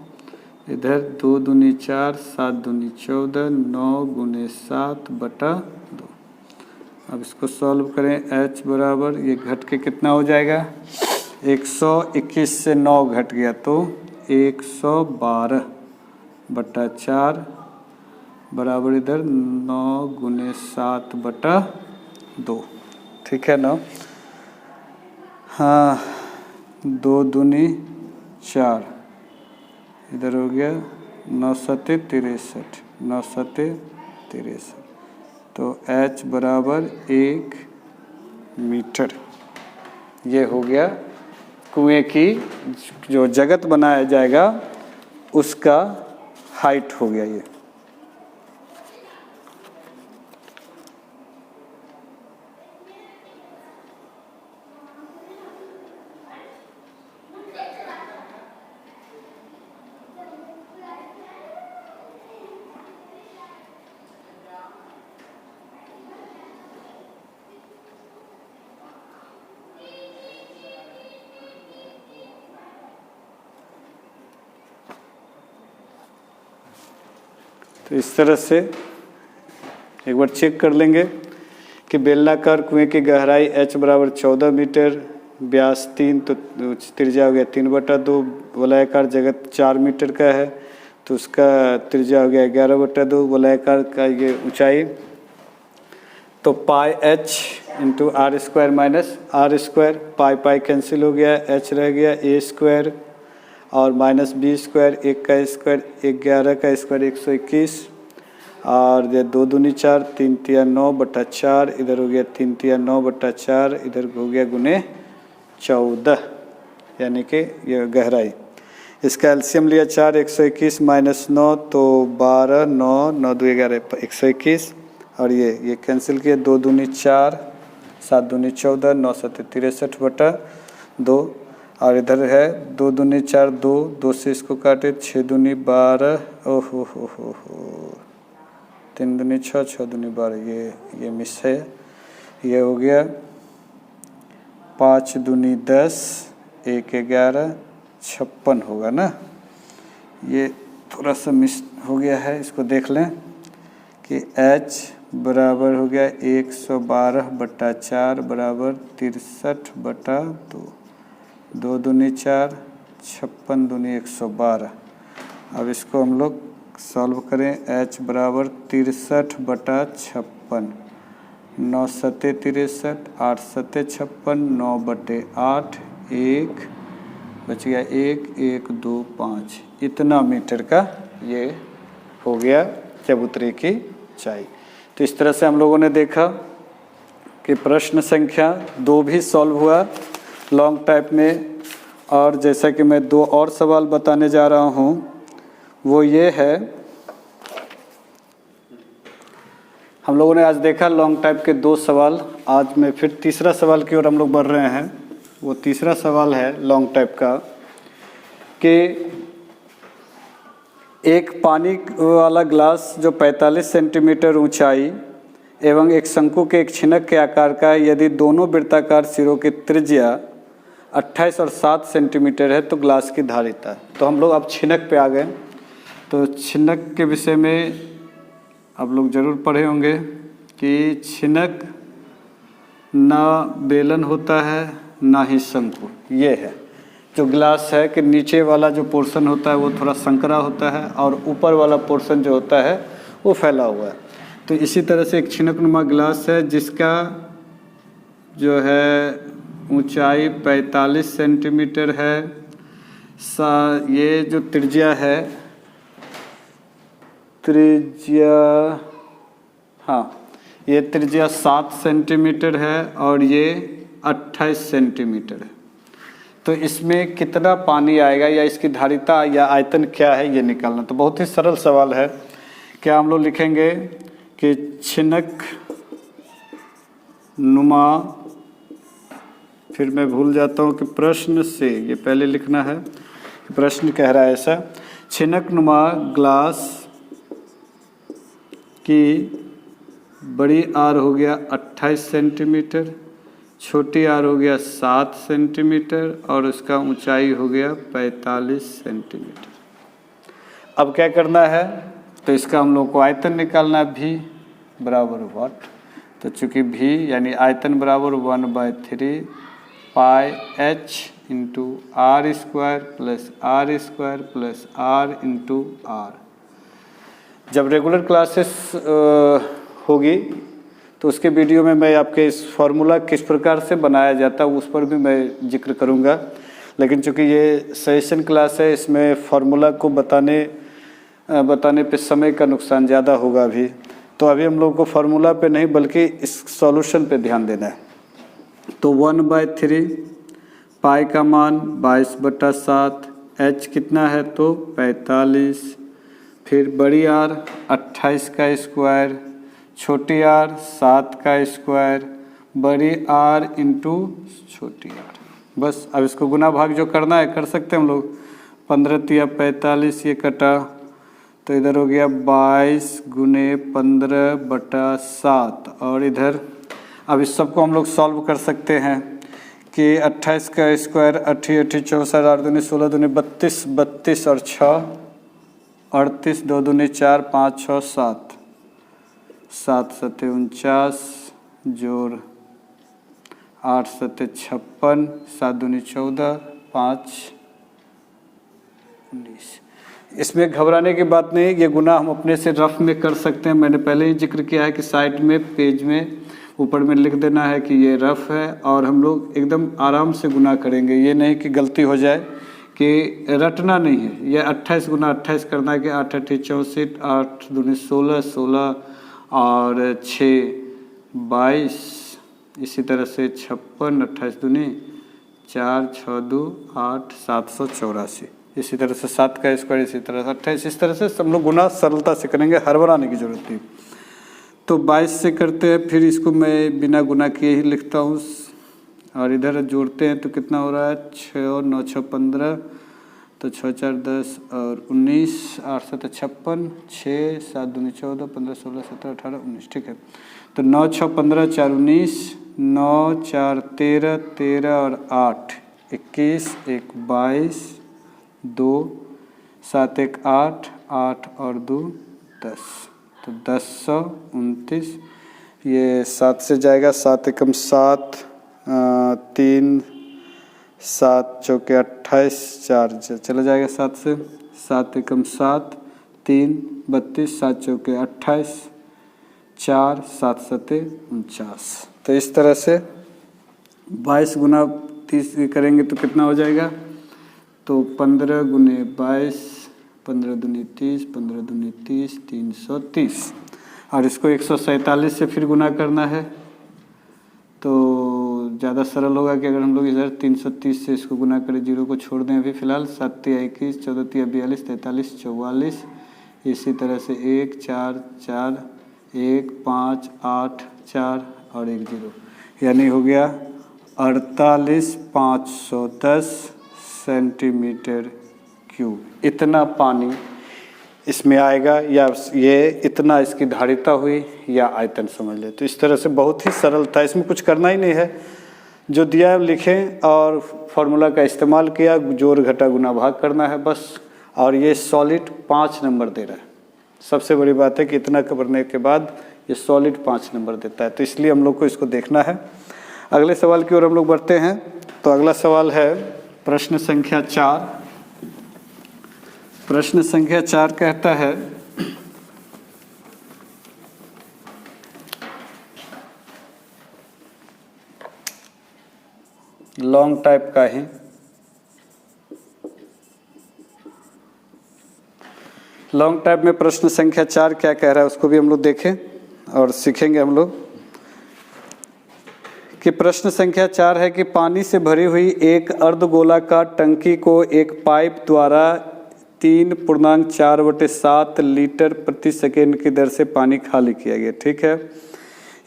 इधर 2 दूनी 4, 7 दूनी 14, 9 गुने 7/2। अब इसको सॉल्व करें, h बराबर ये घट के कितना हो जाएगा, 121 से 9 घट गया तो 112/4 बराबर इधर 9 गुने 7/2। ठीक है ना। हाँ, 2 दूनी 4, इधर हो गया 9 7 63, 9 7 63, तो h बराबर 1 मीटर। ये हो गया कुएं की जो जगत बनाया जाएगा उसका हाइट हो गया ये। तो इस तरह से एक बार चेक कर लेंगे कि बेलनाकार कुएं की गहराई h बराबर 14 मीटर, व्यास 3, तो त्रिज्या हो गया 3/2, वलयाकार जगत 4 मीटर का है तो उसका त्रिज्या हो गया 11/2, वलयाकार का ये ऊंचाई, तो pi h into are square minus are square, pi pi cancel हो गया, h रह गया a स्क्वायर और माइनस बी स्क्वायर, 1 का स्क्वायर 11 का स्क्वायर 121, और ये 2 दूनी 4, 3 तिया 9/4, इधर हो गया 3 तिया 9/4, इधर हो गया गुने 14, यानी कि ये गहराई। इसका एलसीएम लिया 4, 121 माइनस 9 तो 12, 9 9 2 11 121, और ये कैंसिल किया, 2 दूनी 4, 7 दूनी 14, 9 7 63/2, और इधर है 2 दूनी 4 2, 2 से इसको काटे, 6 दूनी 12, ओहो हो 3 दूनी 6, 6 दूनी 12, ये मिस है, ये हो गया 5 दूनी 10, 1 11 56 होगा ना। ये थोड़ा सा मिस हो गया है, इसको देख लें कि h बराबर हो गया 112/4 बराबर 63/2, 2 दूनी 4, 56 दूनी 112। अब इसको हम लोग सॉल्व करें, h बराबर 63/56, 9 7 63, 8 7 56, 9/8, 1 बच गया 1 1 2 5, इतना मीटर का ये हो गया चबूतरे की ऊंचाई। तो इस तरह से हम लोगों ने देखा कि प्रश्न संख्या 2 भी सॉल्व हुआ लॉन्ग टाइप में। और जैसा कि मैं 2 और सवाल बताने जा रहा हूँ, वो ये है, हम लोगों ने आज देखा लॉन्ग टाइप के 2 सवाल। आज मैं फिर तीसरा सवाल की ओर हम लोग बढ़ रहे हैं। वो तीसरा सवाल है लॉन्ग टाइप का कि एक पानी वाला ग्लास जो 45 सेंटीमीटर ऊंचाई एवं एक शंकु के एक छिनक के आकार का है, यदि दोनों वृत्ताकार सिरों की त्रिज्या 28 और 7 सेंटीमीटर है तो ग्लास की धारिता। तो हम लोग अब छिनक पे आ गए। तो छिनक के विषय में आप लोग ज़रूर पढ़े होंगे कि छिनक ना बेलन होता है ना ही शंकु। ये है जो ग्लास है कि नीचे वाला जो पोर्शन होता है वो थोड़ा संकरा होता है और ऊपर वाला पोर्शन जो होता है वो फैला हुआ है। तो इसी तरह से एक छिनकनुमा ग्लास है जिसका जो है ऊंचाई 45 सेंटीमीटर है। ये जो त्रिज्या है, ये त्रिज्या 7 सेंटीमीटर है और ये 28 सेंटीमीटर है। तो इसमें कितना पानी आएगा या इसकी धारिता या आयतन क्या है ये निकालना। तो बहुत ही सरल सवाल है। क्या हम लोग लिखेंगे कि छिनक नुमा, फिर मैं भूल जाता हूँ कि प्रश्न से ये पहले लिखना है, प्रश्न कह रहा है ऐसा, छिनक नुमा ग्लास की बड़ी आर हो गया 28 सेंटीमीटर, छोटी आर हो गया 7 सेंटीमीटर और उसका ऊंचाई हो गया 45 सेंटीमीटर। अब क्या करना है, तो इसका हम लोग को आयतन निकालना है, भी बराबर वाट। तो चूँकि भी यानी आयतन बराबर 1/3 pi H into are square plus R into R. जब रेगुलर क्लासेस होगी तो उसके वीडियो में मैं आपके इस फार्मूला किस प्रकार से बनाया जाता है उस पर भी मैं जिक्र करूंगा। लेकिन चूंकि ये सेशन क्लास है, इसमें फार्मूला को बताने पे समय का नुकसान ज़्यादा होगा अभी। तो अभी हम लोग को फार्मूला पे नहीं बल्कि इस सॉल्यूशन पे ध्यान देना है। तो 1/3 पाई का मान 22/7, एच कितना है तो 45, फिर बड़ी आर 28 का स्क्वायर, छोटी आर 7 का स्क्वायर, बड़ी आर इंटू छोटी आर। बस अब इसको गुना भाग जो करना है कर सकते हैं हम लोग। 15 तिया 45 ये कटा तो इधर हो गया 22 गुने 15/7 और इधर अब इस सबको हम लोग सॉल्व कर सकते हैं कि 28 का स्क्वायर 8 64 8 दूनी 16 दूनी 32 32 और 6 38 2 दूनी 4 5 6 7 7 7 49 जोड़ 8 7 56 7 दूनी 14 5 19। इसमें घबराने की बात नहीं, ये गुना हम अपने से रफ में कर सकते हैं। मैंने पहले ही जिक्र किया है कि साइड में पेज में ऊपर में लिख देना है कि ये रफ है और हम लोग एकदम आराम से गुना करेंगे। ये नहीं कि गलती हो जाए कि रटना नहीं है। ये 28 गुना 28 करना है कि 8 8 64 8 दूनी 16 16 और 6 22, इसी तरह से 56 28 दूनी 4 6 2 8 784, इसी तरह से 7 का स्क्वायर, इसी तरह से 28। इस तरह से हम लोग गुना सरलता से करेंगे, हड़बड़ाने की जरूरत नहीं। तो 22 से करते हैं, फिर इसको मैं बिना गुना किए ही लिखता हूँ और इधर जोड़ते हैं तो कितना हो रहा है 6 और 9 6 15, तो 6 4 10 और 19 8 7 56 6 7 दूनी 14 15 16 17 18 19। ठीक है, तो 9 6 15 4 19 9 4 13 13 और 8 21 1 22 2 7 1 8 8 और 2 10, तो 1029। ये 7 से जाएगा, 7 एकम 7 3 7 चौके 28 4 चला जाएगा 7 से, 7 एकम 7 3 32 7 चौके 28 4 7 7 49। तो इस तरह से 22 गुना 30 करेंगे तो कितना हो जाएगा, तो 15 गुने 22 15 दूनी 30 15 दूनी 30 330। और इसको 147 से फिर गुना करना है तो ज़्यादा सरल होगा कि अगर हम लोग इधर 330 से इसको गुना करें, जीरो को छोड़ दें अभी फ़िलहाल। 7 तिया 21, 14 तिया 42, 43, 44, इसी तरह से 1 4 4 1 5 8 4 और 1 0, यानी हो गया 48,510 सेंटीमीटर क्यूब। इतना पानी इसमें आएगा, या ये इतना इसकी धारिता हुई या आयतन समझ ले। तो इस तरह से बहुत ही सरल था, इसमें कुछ करना ही नहीं है, जो दिया है लिखें और फार्मूला का इस्तेमाल किया, जोड़ घटा गुना भाग करना है बस। और ये सॉलिड 5 नंबर दे रहा है। सबसे बड़ी बात है कि इतना करने के बाद ये सॉलिड 5 नंबर देता है, तो इसलिए हम लोग को इसको देखना है। अगले सवाल की ओर हम लोग बढ़ते हैं। तो अगला सवाल है प्रश्न संख्या 4। प्रश्न संख्या 4 कहता है लॉन्ग टाइप का है, लॉन्ग टाइप में प्रश्न संख्या 4 क्या कह रहा है उसको भी हम लोग देखें और सीखेंगे हम लोग कि प्रश्न संख्या 4 है कि पानी से भरी हुई एक अर्धगोलाकार टंकी को एक पाइप द्वारा 3.4/7 लीटर प्रति सेकेंड की दर से पानी खाली किया गया। ठीक है,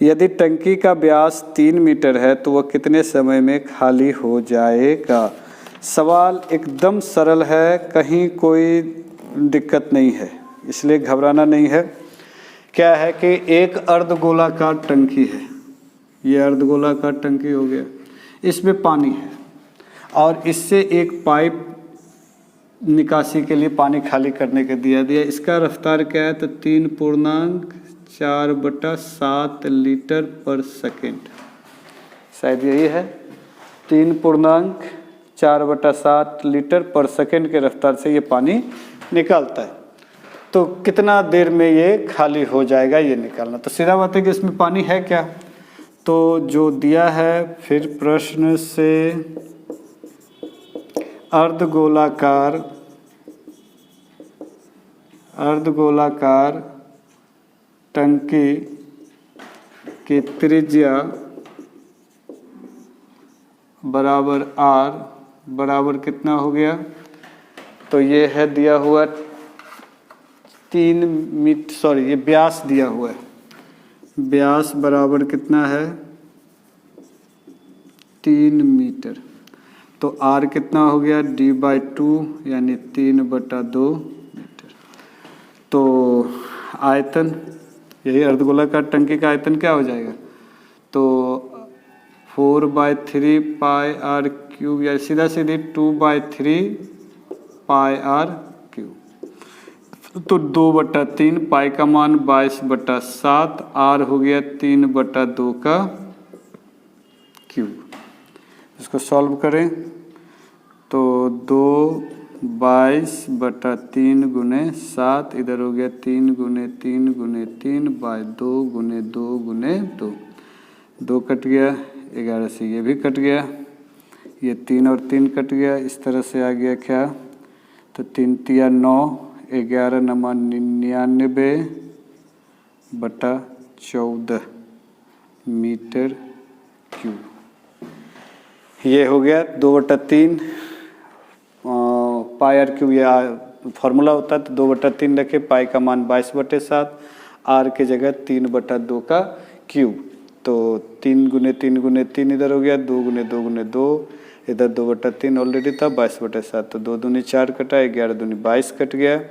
यदि टंकी का व्यास 3 मीटर है तो वह कितने समय में खाली हो जाएगा। सवाल एकदम सरल है, कहीं कोई दिक्कत नहीं है, इसलिए घबराना नहीं है। क्या है कि एक अर्धगोलाकार टंकी है, ये अर्धगोलाकार टंकी हो गया, इसमें पानी है और इससे एक पाइप निकासी के लिए पानी खाली करने के दिया। इसका रफ्तार क्या है तो 3.4/7 लीटर पर सेकेंड, शायद यही है, 3.4/7 लीटर पर सेकेंड के रफ्तार से ये पानी निकालता है। तो कितना देर में ये खाली हो जाएगा ये निकालना। तो सीधा बात है कि इसमें पानी है क्या, तो जो दिया है फिर प्रश्न से अर्धगोलाकार टंकी की त्रिज्या बराबर R बराबर कितना हो गया, तो ये है दिया हुआ 3 मीटर, सॉरी ये व्यास दिया हुआ है, व्यास बराबर कितना है 3 मीटर। तो R कितना हो गया D/2 यानी 3/2 मीटर। तो आयतन, यही अर्धगोलाकार टंकी का आयतन क्या हो जाएगा, तो 4/3 पाई R क्यूब, या सीधा सीधी 2/3 पाई R क्यूब। तो 2/3, पाई का मान 22/7, R हो गया 3/2 का क्यूब। इसको सॉल्व करें तो 2/22/3 गुने 7, इधर हो गया 3 गुने 3 गुने 3/2 गुने 2 गुने 2, 2 कट गया, 11 से ये भी कट गया, ये 3 और 3 कट गया, इस तरह से आ गया क्या, तो 3 तिया 9, 11 नमा 99/14 मीटर क्यूब। ये हो गया 2/3 पाई R क्यूब, ये फार्मूला होता है तो 2/3 रखे, पाई का मान 22/7, R की जगह 3/2 का क्यूब। तो 3 गुने 3 गुने 3 इधर हो गया, 2 गुने 2 गुने 2, इधर 2/3 ऑलरेडी था, 22/7, तो 2 दूनी 4 कटा, 11 दूनी 22 कट गया,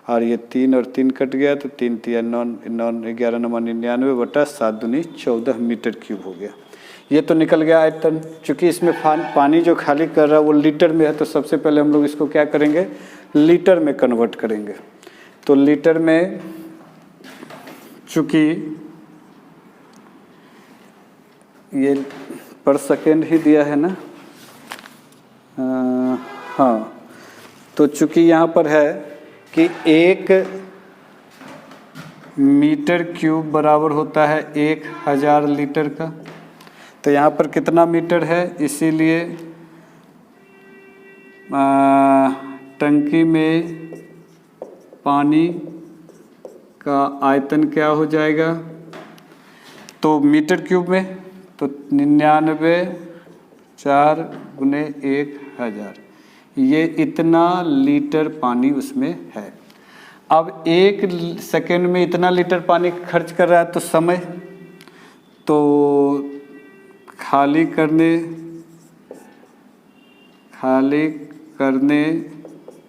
और ये 3 और 3 कट गया, तो 3 तिया 9, 11 नमा 99/7 दूनी 14 मीटर क्यूब हो गया। ये तो निकल गया आयतन। चूँकि इसमें पानी जो खाली कर रहा है वो लीटर में है, तो सबसे पहले हम लोग इसको क्या करेंगे, लीटर में कन्वर्ट करेंगे। तो लीटर में चूँकि ये पर सेकेंड ही दिया है ना, हाँ, तो चूँकि यहाँ पर है कि 1 मीटर क्यूब बराबर होता है 1000 लीटर का, तो यहाँ पर कितना मीटर है, इसीलिए टंकी में पानी का आयतन क्या हो जाएगा, तो मीटर क्यूब में तो 99 4 गुने 1000, ये इतना लीटर पानी उसमें है। अब 1 सेकेंड में इतना लीटर पानी खर्च कर रहा है, तो समय, तो खाली करने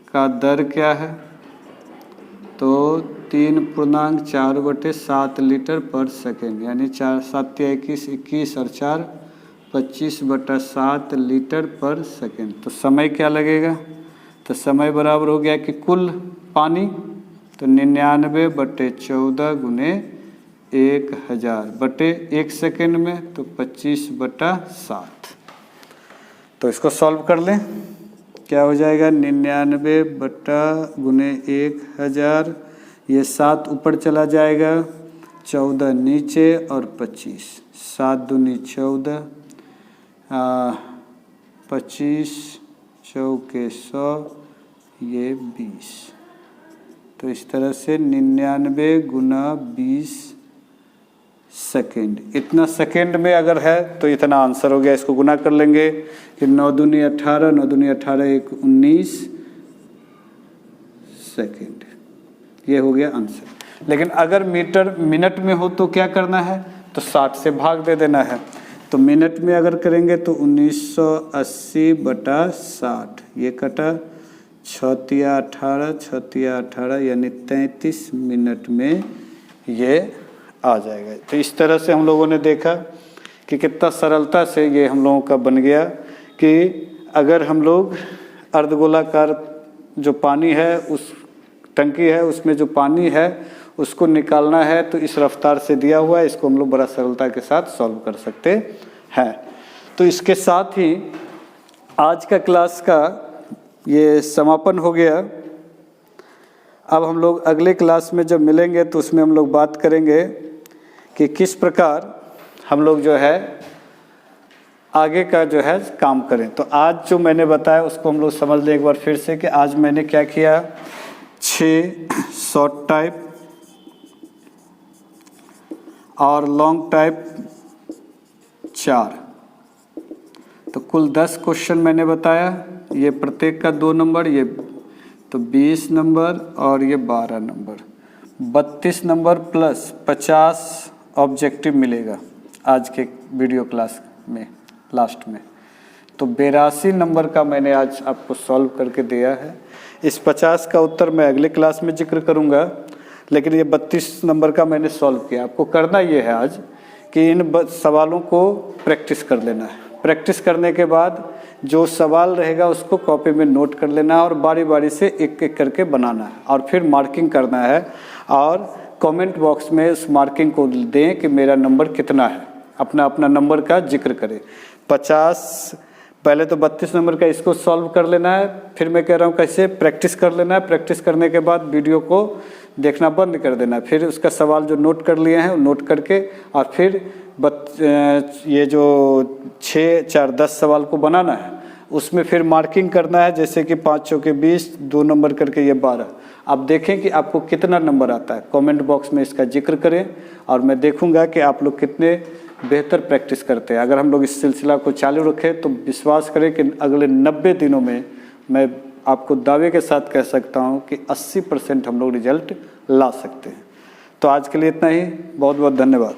का दर क्या है, तो 3.4/7 लीटर पर सेकेंड, यानी 4 7 21 21 और 4 25/7 लीटर पर सेकेंड। तो समय क्या लगेगा, तो समय बराबर हो गया कि कुल पानी, तो 99/14 गुने 1000 बटे 1 सेकेंड में, तो 25/7। तो इसको सॉल्व कर लें, क्या हो जाएगा 99 गुने 1000, ये 7 ऊपर चला जाएगा, 14 नीचे और 25, 7 दूनी 14, 25 चौके 100, ये 20। तो इस तरह से 99 गुना 20 सेकेंड, इतना सेकेंड में अगर है तो इतना आंसर हो गया। इसको गुना कर लेंगे कि 9 दूनी 18, 9 दूनी 18, 1 19 सेकेंड, ये हो गया आंसर। लेकिन अगर मीटर मिनट में हो तो क्या करना है, तो 60 से भाग दे देना है। तो मिनट में अगर करेंगे तो 1980/60, ये कटा 6×18 यानी 33 मिनट में ये आ जाएगा। तो इस तरह से हम लोगों ने देखा कि कितना सरलता से ये हम लोगों का बन गया कि अगर हम लोग अर्धगोलाकार जो पानी है, उस टंकी है, उसमें जो पानी है उसको निकालना है, तो इस रफ्तार से दिया हुआ है, इसको हम लोग बड़ा सरलता के साथ सॉल्व कर सकते हैं। तो इसके साथ ही आज का क्लास का ये समापन हो गया। अब हम लोग अगले क्लास में जब मिलेंगे तो उसमें हम लोग बात करेंगे कि किस प्रकार हम लोग जो है आगे का जो है काम करें। तो आज जो मैंने बताया उसको हम लोग समझ लें एक बार फिर से कि आज मैंने क्या किया, 6 शॉर्ट टाइप और लॉन्ग टाइप 4, तो कुल 10 क्वेश्चन मैंने बताया। ये प्रत्येक का 2 नंबर, ये तो 20 नंबर और ये 12 नंबर, 32 नंबर प्लस 50 ऑब्जेक्टिव मिलेगा आज के वीडियो क्लास में लास्ट में। तो 82 नंबर का मैंने आज आपको सॉल्व करके दिया है। इस 50 का उत्तर मैं अगले क्लास में जिक्र करूंगा, लेकिन ये 32 नंबर का मैंने सॉल्व किया। आपको करना ये है आज कि इन सवालों को प्रैक्टिस कर लेना है। प्रैक्टिस करने के बाद जो सवाल रहेगा उसको कॉपी में नोट कर लेना है और बारी बारी से एक एक करके बनाना है और फिर मार्किंग करना है और कमेंट बॉक्स में उस मार्किंग को दें कि मेरा नंबर कितना है, अपना अपना नंबर का जिक्र करें। 50 पहले तो 32 नंबर का इसको सॉल्व कर लेना है, फिर मैं कह रहा हूँ कैसे प्रैक्टिस कर लेना है। प्रैक्टिस करने के बाद वीडियो को देखना बंद कर देना है, फिर उसका सवाल जो नोट कर लिए हैं वो नोट करके और फिर ये जो 6 4 10 सवाल को बनाना है, उसमें फिर मार्किंग करना है, जैसे कि 5 चौके 20, 2 नंबर करके ये 12। आप देखें कि आपको कितना नंबर आता है, कमेंट बॉक्स में इसका जिक्र करें और मैं देखूंगा कि आप लोग कितने बेहतर प्रैक्टिस करते हैं। अगर हम लोग इस सिलसिला को चालू रखें तो विश्वास करें कि अगले 90 दिनों में मैं आपको दावे के साथ कह सकता हूं कि 80% हम लोग रिजल्ट ला सकते हैं। तो आज के लिए इतना ही, बहुत बहुत धन्यवाद।